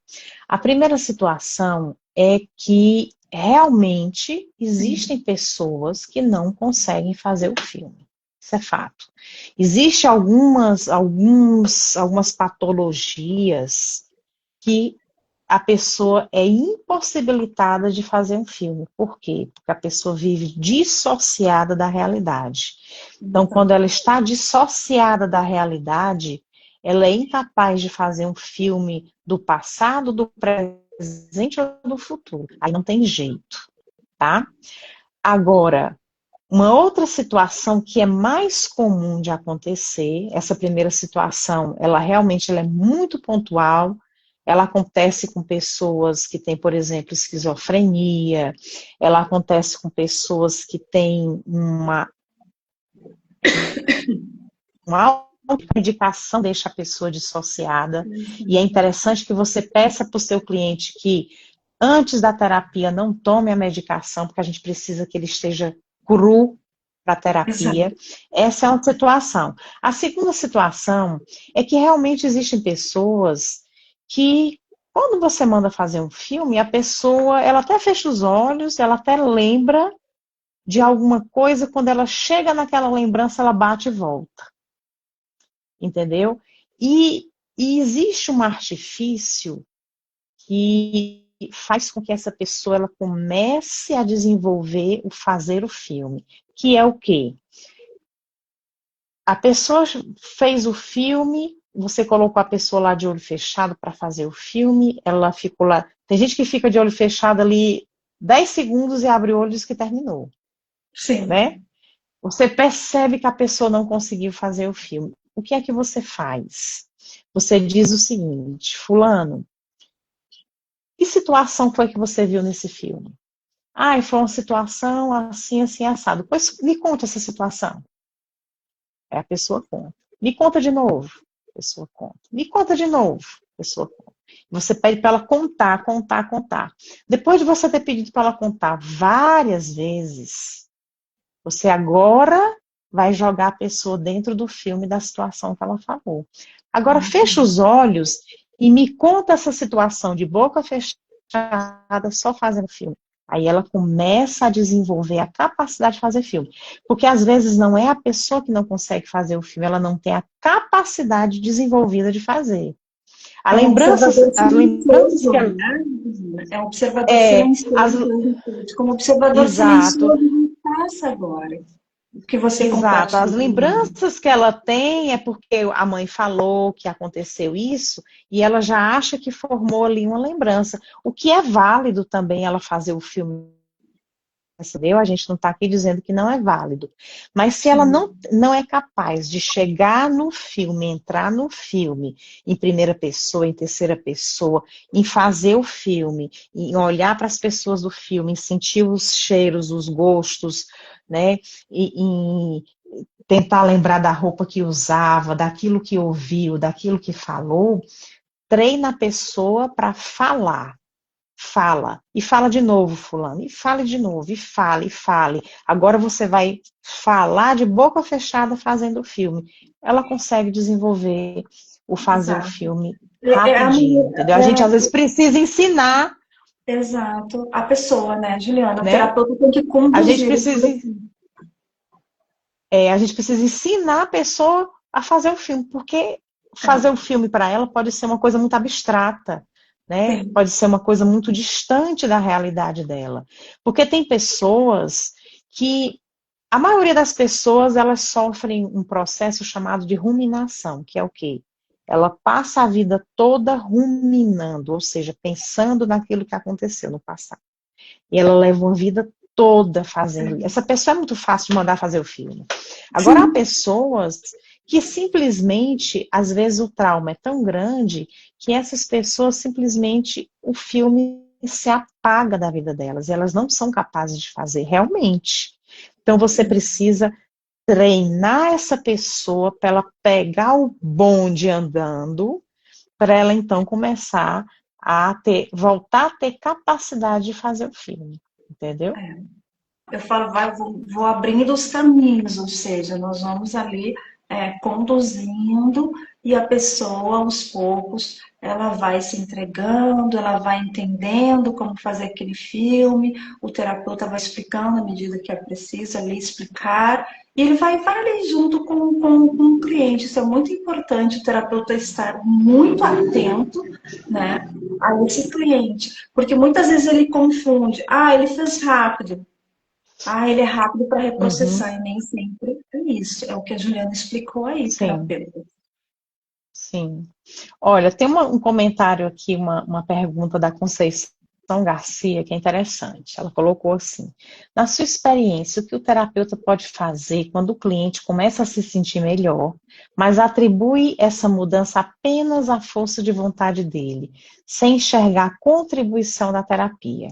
A primeira situação é que realmente existem pessoas que não conseguem fazer o filme. Isso é fato. Existem algumas patologias que a pessoa é impossibilitada de fazer um filme. Por quê? Porque a pessoa vive dissociada da realidade. Então, quando ela está dissociada da realidade, ela é incapaz de fazer um filme do passado, do presente ou do futuro. Aí não tem jeito, tá? Agora, uma outra situação que é mais comum de acontecer, essa primeira situação, ela realmente ela é muito pontual, ela acontece com pessoas que têm, por exemplo, esquizofrenia, ela acontece com pessoas que têm uma automedicação deixa a pessoa dissociada, e é interessante que você peça para o seu cliente que antes da terapia não tome a medicação, porque a gente precisa que ele esteja cru para a terapia. Exato. Essa é uma situação. A segunda situação é que realmente existem pessoas que, quando você manda fazer um filme, a pessoa, ela até fecha os olhos, ela até lembra de alguma coisa, quando ela chega naquela lembrança, ela bate e volta. Entendeu? E existe um artifício que faz com que essa pessoa ela comece a desenvolver o fazer o filme, que é o quê? A pessoa fez o filme, você colocou a pessoa lá de olho fechado para fazer o filme, ela ficou lá. Tem gente que fica de olho fechado ali 10 segundos e abre o olho e diz que terminou, Sim. né? Você percebe que a pessoa não conseguiu fazer o filme. O que é que você faz? Você diz o seguinte, fulano, que situação foi que você viu nesse filme? Ah, foi uma situação assim, assim, assado. Pois me conta essa situação. Aí a pessoa conta. Me conta de novo. A pessoa conta. Me conta de novo. A pessoa conta. Você pede para ela contar, contar, contar. Depois de você ter pedido para ela contar várias vezes, você agora vai jogar a pessoa dentro do filme da situação que ela falou. Agora fecha os olhos e me conta essa situação de boca fechada, só fazendo filme. Aí ela começa a desenvolver a capacidade de fazer filme. Porque às vezes não é a pessoa que não consegue fazer o filme, ela não tem a capacidade desenvolvida de fazer. É um observador As lembranças silencioso, que ela, né? É um observador é, as, silencioso. Como observador exato. silencioso, não passa agora. O que você Exato, as compartilha comigo. lembranças que ela tem é porque a mãe falou que aconteceu isso e ela já acha que formou ali uma lembrança. O que é válido também ela fazer o filme, entendeu? A gente não está aqui dizendo que não é válido. Mas se ela Sim. não é capaz de chegar no filme, entrar no filme em primeira pessoa, em terceira pessoa, em fazer o filme, em olhar para as pessoas do filme, em sentir os cheiros, os gostos, né? Em tentar lembrar da roupa que usava, daquilo que ouviu, daquilo que falou, treina a pessoa para falar. Fala. E fala de novo, fulano. E fale de novo. E fale, e fale. Agora você vai falar de boca fechada fazendo o filme. Ela consegue desenvolver o fazer o Exato. filme É a rapidinho, entendeu? A gente às vezes precisa ensinar, exato. A pessoa, né, Juliana? O né? terapeuta tem que A gente conduzir esse precisa, processo. a gente precisa ensinar a pessoa a fazer o filme, porque fazer É, o filme para ela pode ser uma coisa muito abstrata, né? sim. Pode ser uma coisa muito distante da realidade dela. Porque tem pessoas que, a maioria das pessoas, elas sofrem um processo chamado de ruminação, que é o quê? ela passa a vida toda ruminando, ou seja, pensando naquilo que aconteceu no passado. E ela leva uma vida toda fazendo isso. Essa pessoa é muito fácil de mandar fazer o filme. Agora, há Sim. pessoas que simplesmente, às vezes o trauma é tão grande, que essas pessoas simplesmente, o filme se apaga da vida delas, e elas não são capazes de fazer realmente. Então, você precisa treinar essa pessoa para ela pegar o bonde andando, para ela então começar a voltar a ter capacidade de fazer o filme, entendeu? Eu falo, vou abrindo os caminhos, ou seja, nós vamos ali conduzindo e a pessoa, aos poucos, ela vai se entregando, ela vai entendendo como fazer aquele filme, o terapeuta vai explicando à medida que é preciso ali explicar, e ele vai ali junto com o cliente. Isso é muito importante, o terapeuta estar muito atento, né, a esse cliente, porque muitas vezes ele confunde, ele fez rápido. Ele é rápido para Uhum, reprocessar, e nem sempre é isso. É o que a Juliana explicou aí, sim, terapeuta. sim. Olha, tem um comentário aqui, uma pergunta da Conceição Garcia, que é interessante. Ela colocou assim: na sua experiência, o que o terapeuta pode fazer quando o cliente começa a se sentir melhor, mas atribui essa mudança apenas à força de vontade dele, sem enxergar a contribuição da terapia?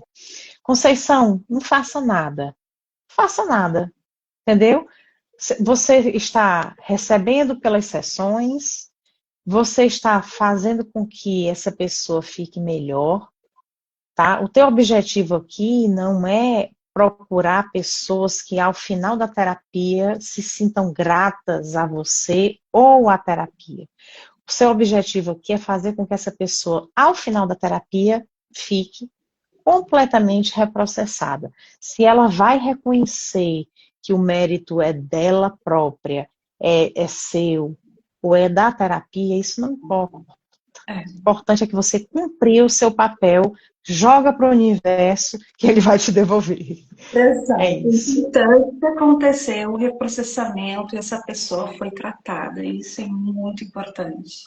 Conceição, não faça nada. Não faça nada, entendeu? Você está recebendo pelas sessões, você está fazendo com que essa pessoa fique melhor, tá? O teu objetivo aqui não é procurar pessoas que ao final da terapia se sintam gratas a você ou à terapia. O seu objetivo aqui é fazer com que essa pessoa, ao final da terapia, fique completamente reprocessada. Se ela vai reconhecer que o mérito é dela própria, é seu, ou é da terapia, isso não importa. É, O importante é que você cumpriu o seu papel, joga para o universo, que ele vai te devolver. É exato. O isso. importante é que aconteceu o reprocessamento e essa pessoa foi tratada. Isso é muito importante,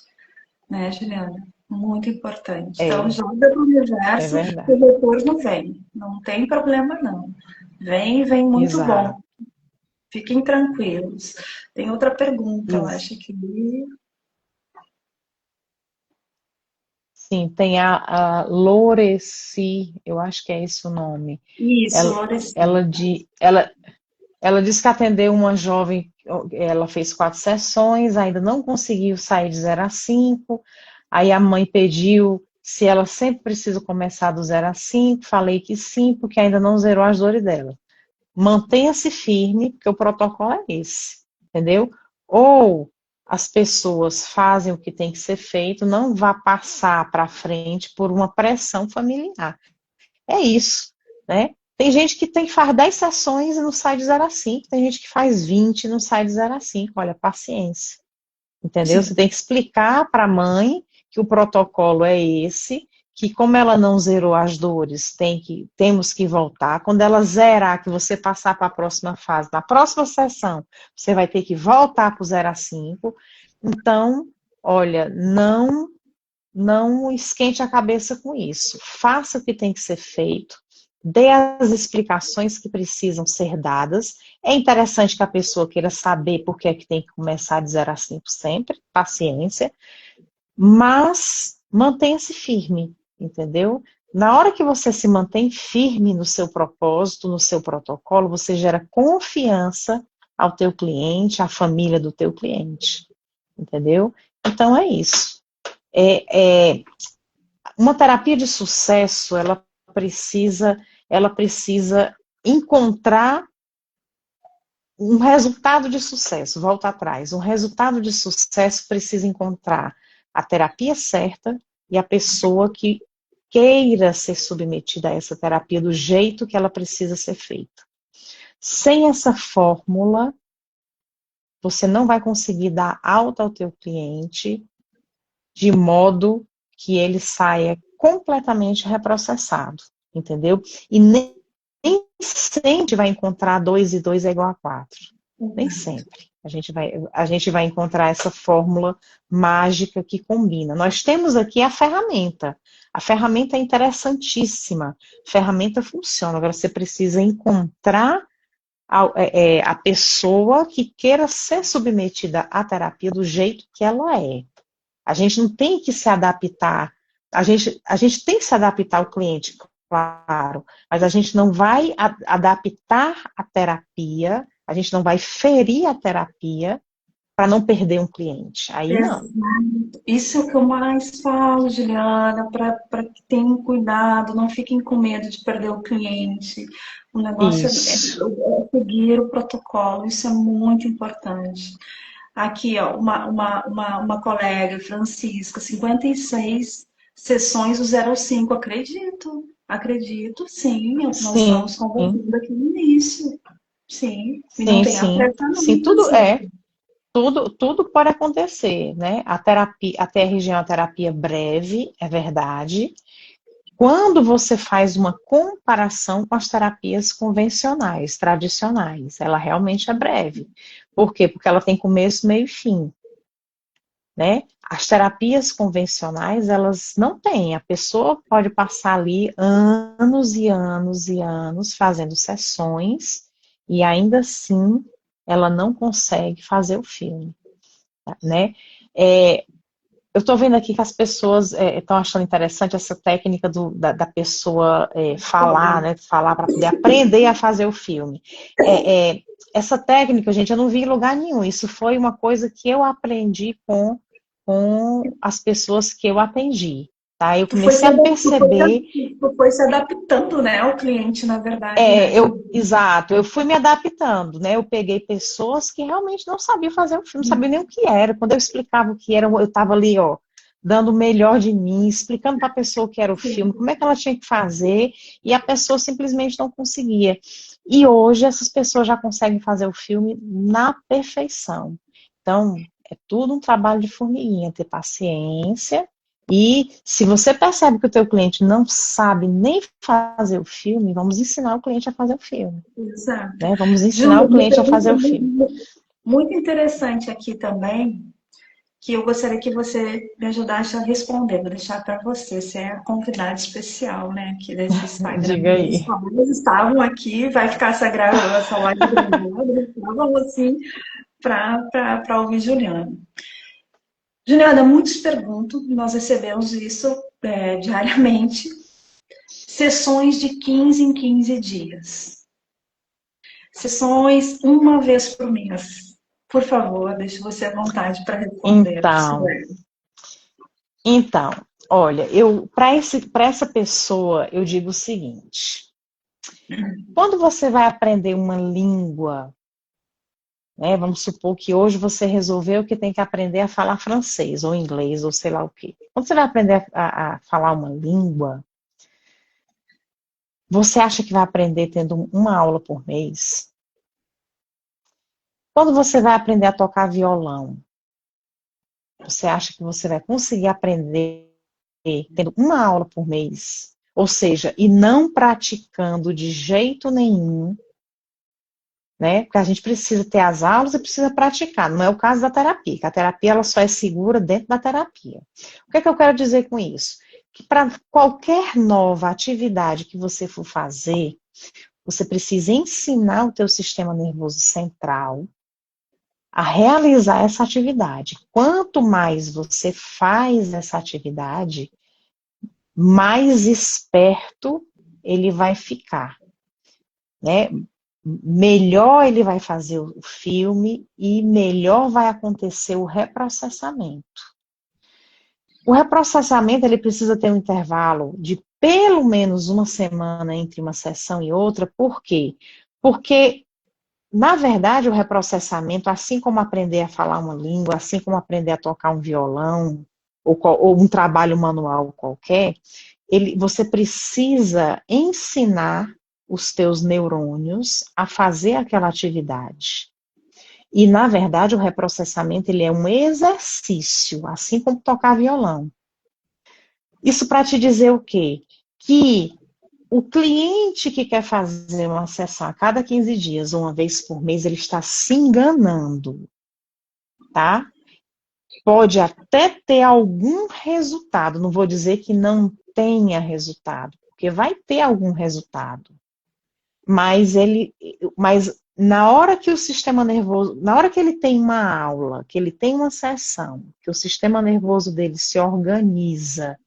né, Juliana? Muito importante. Então, É, joga para o é universo e verdade. o retorno vem. Não tem problema, não. Vem muito Exato. bom. Fiquem tranquilos. Tem outra pergunta, eu Isso. acho que. Sim, tem a Loreci, eu acho que é esse o nome. Isso, Ela, Lorecia. ela disse que atendeu uma jovem, ela fez 4 sessões, ainda não conseguiu sair de 0 a 5. Aí a mãe pediu se ela sempre precisa começar do 0 a 5. Falei que sim, porque ainda não zerou as dores dela. Mantenha-se firme, porque o protocolo é esse, entendeu? Ou as pessoas fazem o que tem que ser feito, não vá passar para frente por uma pressão familiar. É isso, né? Tem gente que faz 10 sessões e não sai de 0 a 5. Tem gente que faz 20 e não sai de 0 a 5. Olha, paciência, entendeu? Você Sim, tem que explicar para a mãe que o protocolo é esse, que como ela não zerou as dores, temos que voltar. Quando ela zerar, que você passar para a próxima fase, na próxima sessão, você vai ter que voltar para o 0 a 5. Então, olha, não esquente a cabeça com isso. Faça o que tem que ser feito, dê as explicações que precisam ser dadas. É interessante que a pessoa queira saber por que é que tem que começar de 0 a 5 sempre, paciência, mas mantenha-se firme, entendeu? Na hora que você se mantém firme no seu propósito, no seu protocolo, você gera confiança ao teu cliente, à família do teu cliente, entendeu? Então é isso. É, uma terapia de sucesso, ela precisa encontrar um resultado de sucesso, volta atrás. Um resultado de sucesso precisa encontrar a terapia certa e a pessoa que queira ser submetida a essa terapia do jeito que ela precisa ser feita. Sem essa fórmula, você não vai conseguir dar alta ao teu cliente de modo que ele saia completamente reprocessado, entendeu? E nem sempre vai encontrar 2 e 2 é igual a 4. Nem sempre. A gente vai encontrar essa fórmula mágica que combina. Nós temos aqui a ferramenta. A ferramenta é interessantíssima. A ferramenta funciona. Agora você precisa encontrar a pessoa que queira ser submetida à terapia do jeito que ela é. A gente não tem que se adaptar. A gente tem que se adaptar ao cliente, claro, mas a gente não vai adaptar a terapia, a gente não vai ferir a terapia para não perder um cliente. Aí não. Isso é o que eu mais falo, Juliana, para que tenham cuidado, não fiquem com medo de perder o cliente. O negócio Isso. é seguir o protocolo, isso é muito importante. Aqui, ó, uma colega, Francisca, 56 sessões do 0 ao 5, acredito, sim, nós Sim, estamos conversando aqui no início, sim, e não sim, tem sim. pressa não, Sim, tudo Francisca. tudo pode acontecer, né? A TRG é uma terapia breve, é verdade. Quando você faz uma comparação com as terapias convencionais, tradicionais, ela realmente é breve. Por quê? Porque ela tem começo, meio e fim, né? As terapias convencionais, elas não têm. A pessoa pode passar ali anos e anos e anos fazendo sessões e ainda assim ela não consegue fazer o filme, né? Eu estou vendo aqui que as pessoas estão achando interessante essa técnica da pessoa falar, né? Falar para poder aprender a fazer o filme. Essa técnica, gente, eu não vi em lugar nenhum. Isso foi uma coisa que eu aprendi com as pessoas que eu atendi. Tá? Eu comecei a perceber. Tu foi se adaptando, né, ao cliente, na verdade, né, Exato, eu fui me adaptando, né? Eu peguei pessoas que realmente não sabiam fazer o filme, não sabiam nem o que era. Quando eu explicava o que era, eu estava ali, ó, dando o melhor de mim, explicando para a pessoa o que era o filme, como é que ela tinha que fazer, e a pessoa simplesmente não conseguia. E hoje essas pessoas já conseguem fazer o filme na perfeição. Então, é tudo um trabalho de formiguinha, ter paciência. E se você percebe que o teu cliente não sabe nem fazer o filme, vamos ensinar o cliente a fazer o filme, Exato. né? Vamos ensinar Júlia, o uma cliente a pergunta fazer o filme. muito interessante aqui também, que eu gostaria que você me ajudasse a responder. Vou deixar para você, você é a convidada especial, né, aqui desse Instagram. Diga Eles aí. estavam aqui, vai ficar essa live gravada, eles estavam assim para ouvir Juliana. Juliana, muitos perguntam, nós recebemos isso diariamente, sessões de 15 em 15 dias. Sessões uma vez por mês. Por favor, deixe você à vontade para responder. Então, olha, para essa pessoa eu digo o seguinte: quando você vai aprender uma língua, né, vamos supor que hoje você resolveu que tem que aprender a falar francês ou inglês ou sei lá o quê. Quando você vai aprender a falar uma língua, você acha que vai aprender tendo uma aula por mês? Quando você vai aprender a tocar violão, você acha que você vai conseguir aprender tendo uma aula por mês? Ou seja, e não praticando de jeito nenhum, né? Porque a gente precisa ter as aulas e precisa praticar. Não é o caso da terapia, que a terapia ela só é segura dentro da terapia. O que é que eu quero dizer com isso? Que para qualquer nova atividade que você for fazer, você precisa ensinar o teu sistema nervoso central a realizar essa atividade. Quanto mais você faz essa atividade, mais esperto ele vai ficar, né? Melhor ele vai fazer o filme e melhor vai acontecer o reprocessamento. O reprocessamento ele precisa ter um intervalo de pelo menos uma semana entre uma sessão e outra. Por quê? Porque na verdade, o reprocessamento, assim como aprender a falar uma língua, assim como aprender a tocar um violão, ou um trabalho manual qualquer, você precisa ensinar os teus neurônios a fazer aquela atividade. E, na verdade, o reprocessamento ele é um exercício, assim como tocar violão. Isso para te dizer o quê? Que o cliente que quer fazer uma sessão a cada 15 dias, uma vez por mês, ele está se enganando. tá? Pode até ter algum resultado, não vou dizer que não tenha resultado, porque vai ter algum resultado. Mas na hora que o sistema nervoso, na hora que ele tem uma aula, que ele tem uma sessão, que o sistema nervoso dele se organiza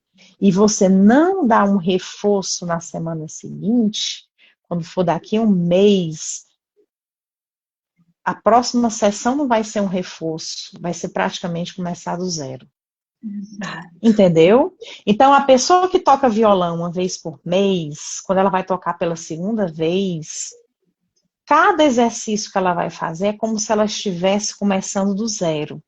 e você não dá um reforço na semana seguinte, quando for daqui a um mês, a próxima sessão não vai ser um reforço, vai ser praticamente começar do zero. Entendeu? Então, a pessoa que toca violão uma vez por mês, quando ela vai tocar pela segunda vez, cada exercício que ela vai fazer é como se ela estivesse começando do zero.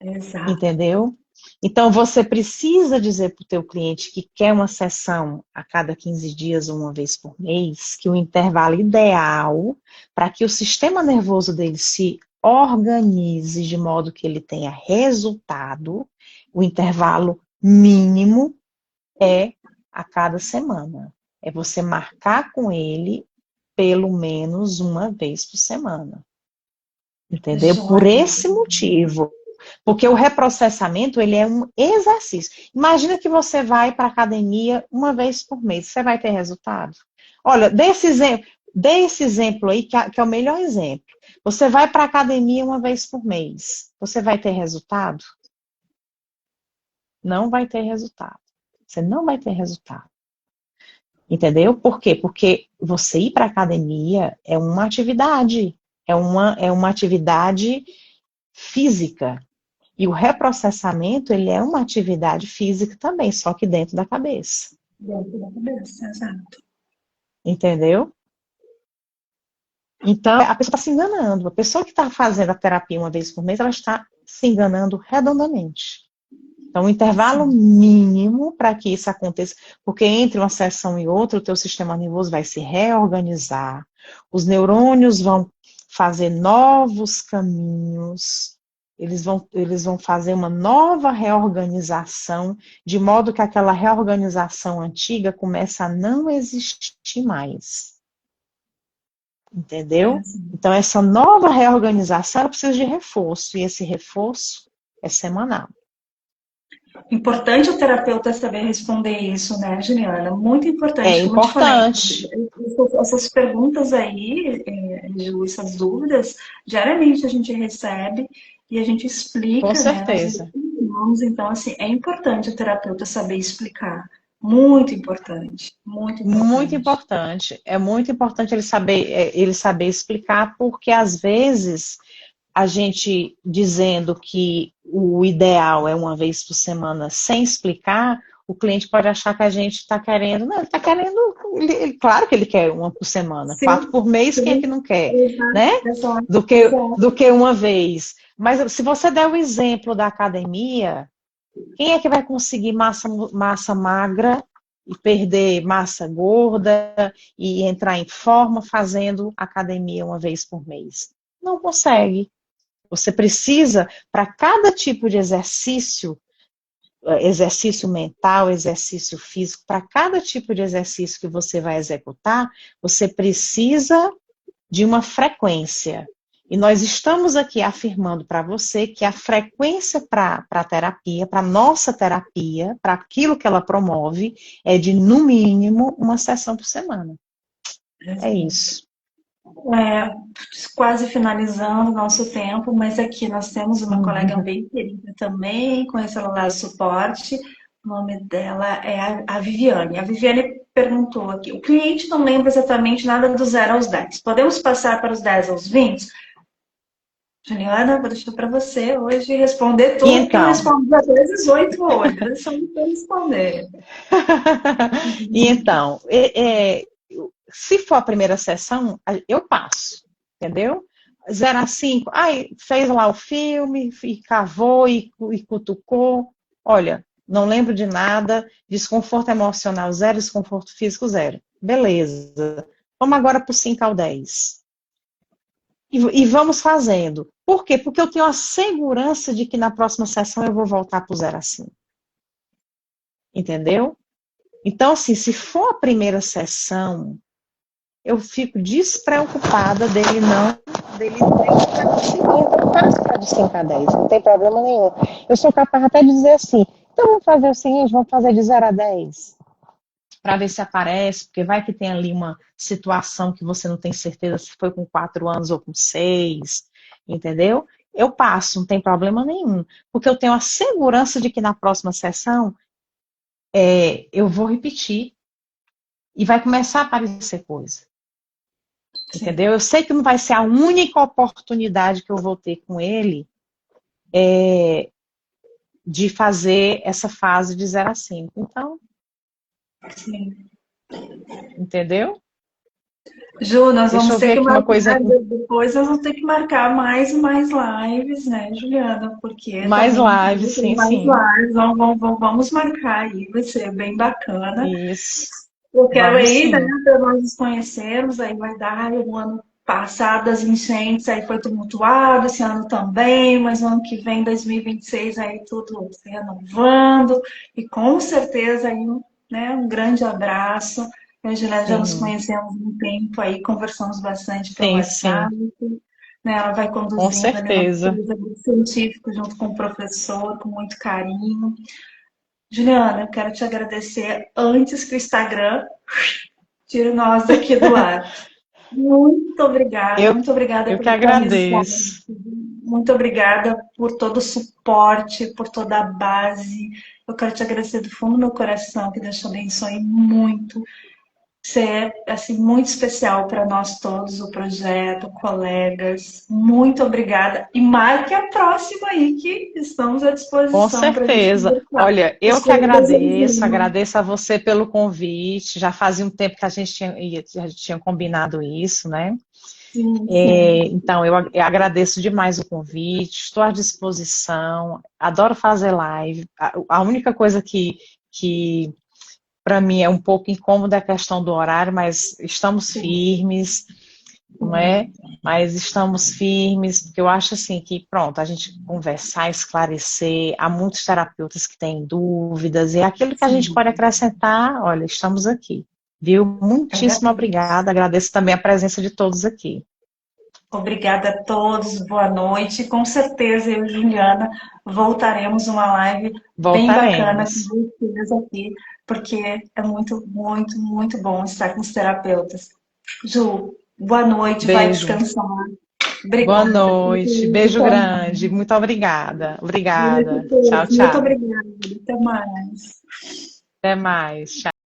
Exato. Entendeu? Então, você precisa dizer para o teu cliente que quer uma sessão a cada 15 dias ou uma vez por mês, que o intervalo ideal para que o sistema nervoso dele se organize de modo que ele tenha resultado, o intervalo mínimo é a cada semana. É você marcar com ele pelo menos uma vez por semana. Entendeu? Por esse motivo. Porque o reprocessamento, ele é um exercício. Imagina que você vai para a academia uma vez por mês. Você vai ter resultado? Olha, dê esse exemplo aí, que é o melhor exemplo. Você vai para a academia uma vez por mês. Você vai ter resultado? Não vai ter resultado. Você não vai ter resultado. Entendeu? Por quê? Porque você ir para a academia é uma atividade. É uma atividade física. E o reprocessamento, ele é uma atividade física também, só que dentro da cabeça. Dentro da cabeça, exato. Entendeu? Então, a pessoa está se enganando. A pessoa que está fazendo a terapia uma vez por mês, ela está se enganando redondamente. Então, o intervalo mínimo para que isso aconteça, porque entre uma sessão e outra, o teu sistema nervoso vai se reorganizar, os neurônios vão fazer novos caminhos, eles vão fazer uma nova reorganização, de modo que aquela reorganização antiga começa a não existir mais. Entendeu? Então, essa nova reorganização, ela precisa de reforço, e esse reforço é semanal. Importante o terapeuta saber responder isso, né, Juliana? Muito importante. É importante. Essas perguntas aí, Ju, essas dúvidas, diariamente a gente recebe e a gente explica, Com certeza. Né? Então, assim, é importante o terapeuta saber explicar. Muito importante. Muito importante. Muito importante. É muito importante ele saber explicar, porque às vezes a gente dizendo que o ideal é uma vez por semana sem explicar, o cliente pode achar que a gente está querendo. Não, ele está querendo. Claro que ele quer uma por semana. Sim, 4 por mês, sim. Quem é que não quer? Exato, né? Exato, do que uma vez. Mas se você der o exemplo da academia, quem é que vai conseguir massa magra e perder massa gorda e entrar em forma fazendo academia uma vez por mês? Não consegue. Você precisa, para cada tipo de exercício mental, exercício físico, para cada tipo de exercício que você vai executar, você precisa de uma frequência. E nós estamos aqui afirmando para você que a frequência para a terapia, para a nossa terapia, para aquilo que ela promove, é de, no mínimo, uma sessão por semana. É isso. Quase finalizando o nosso tempo, mas aqui nós temos uma colega bem querida também, com esse celular suporte. O nome dela é a Viviane. A Viviane perguntou aqui: o cliente não lembra exatamente nada do 0 aos 10. Podemos passar para os 10 aos 20? Juliana, vou deixar para você hoje responder tudo, então, que eu respondo até às 18 hoje. Deixa eu responder. E então, se for a primeira sessão, eu passo, entendeu? 0 a 5, fez lá o filme, e cavou e cutucou. Olha, não lembro de nada, desconforto emocional 0, desconforto físico 0. Beleza. Vamos agora para o 5 ao 10. E vamos fazendo. Por quê? Porque eu tenho a segurança de que na próxima sessão eu vou voltar para o 0 a 5. Entendeu? Então, assim, se for a primeira sessão, eu fico despreocupada dele não conseguir entrar de 5 a 10, não tem problema nenhum. Eu sou capaz até de dizer assim, então vamos fazer o seguinte, vamos fazer de 0 a 10, para ver se aparece, porque vai que tem ali uma situação que você não tem certeza se foi com 4 anos ou com 6, entendeu? Eu passo, não tem problema nenhum, porque eu tenho a segurança de que na próxima sessão eu vou repetir e vai começar a aparecer coisa. Entendeu? Eu sei que não vai ser a única oportunidade que eu vou ter com ele de fazer essa fase de 0 a 5. Então, Sim. entendeu? Ju, nós Deixa vamos eu ter ver que aqui uma marcar, coisa. depois nós vamos ter que marcar mais e mais lives, né, Juliana? Porque Mais também lives, tem sim, mais sim. lives, vamos marcar aí, vai ser bem bacana. Isso. Eu quero Vamos aí, né, sim. para nós nos conhecermos, aí vai dar o ano passado as enchentes, aí foi tumultuado, esse ano também, mas o ano que vem, 2026, aí tudo se renovando, e com certeza aí, né, um grande abraço. Eu e a Juliana já nos Sim, conhecemos há um tempo aí, conversamos bastante pelo sim, sim. WhatsApp, né, ela vai Com conduzindo ali o nosso certeza. projeto científico junto com o professor, com muito carinho. Juliana, eu quero te agradecer antes que o Instagram tire nós daqui do ar. Eu, Muito obrigada eu que pela tua amizade, agradeço. muito obrigada por todo o suporte, por toda a base. Eu quero te agradecer do fundo do meu coração, que Deus te abençoe muito. Você é assim, muito especial para nós todos, o projeto, colegas. Muito obrigada. E marque a próxima aí, que estamos à Com disposição para a gente certeza. conversar. Olha, eu que Estou agradeço, desejosinho. agradeço a você pelo convite. Já fazia um tempo que a gente tinha combinado isso, né? Sim, sim. Então, eu agradeço demais o convite, estou à disposição, adoro fazer live. A única coisa que para mim é um pouco incômoda é a questão do horário, mas estamos Sim, firmes, não é? Mas estamos firmes, porque eu acho assim que, pronto, a gente conversar, esclarecer, há muitos terapeutas que têm dúvidas, e aquilo que a gente sim. pode acrescentar, olha, estamos aqui, viu? Muitíssimo Agradeço. obrigada, agradeço também a presença de todos aqui. Obrigada a todos, boa noite. Com certeza eu e Juliana voltaremos uma live bem bacana Voltaremos. com vocês aqui, porque é muito, muito, muito bom estar com os terapeutas. Ju, boa noite, vai Beijo. descansar. Boa Obrigada. noite. Beijo Até mais. grande. Muito obrigada. Beijo a Obrigada. Tchau, todos. Muito tchau. obrigada. Até mais. Até mais. Tchau.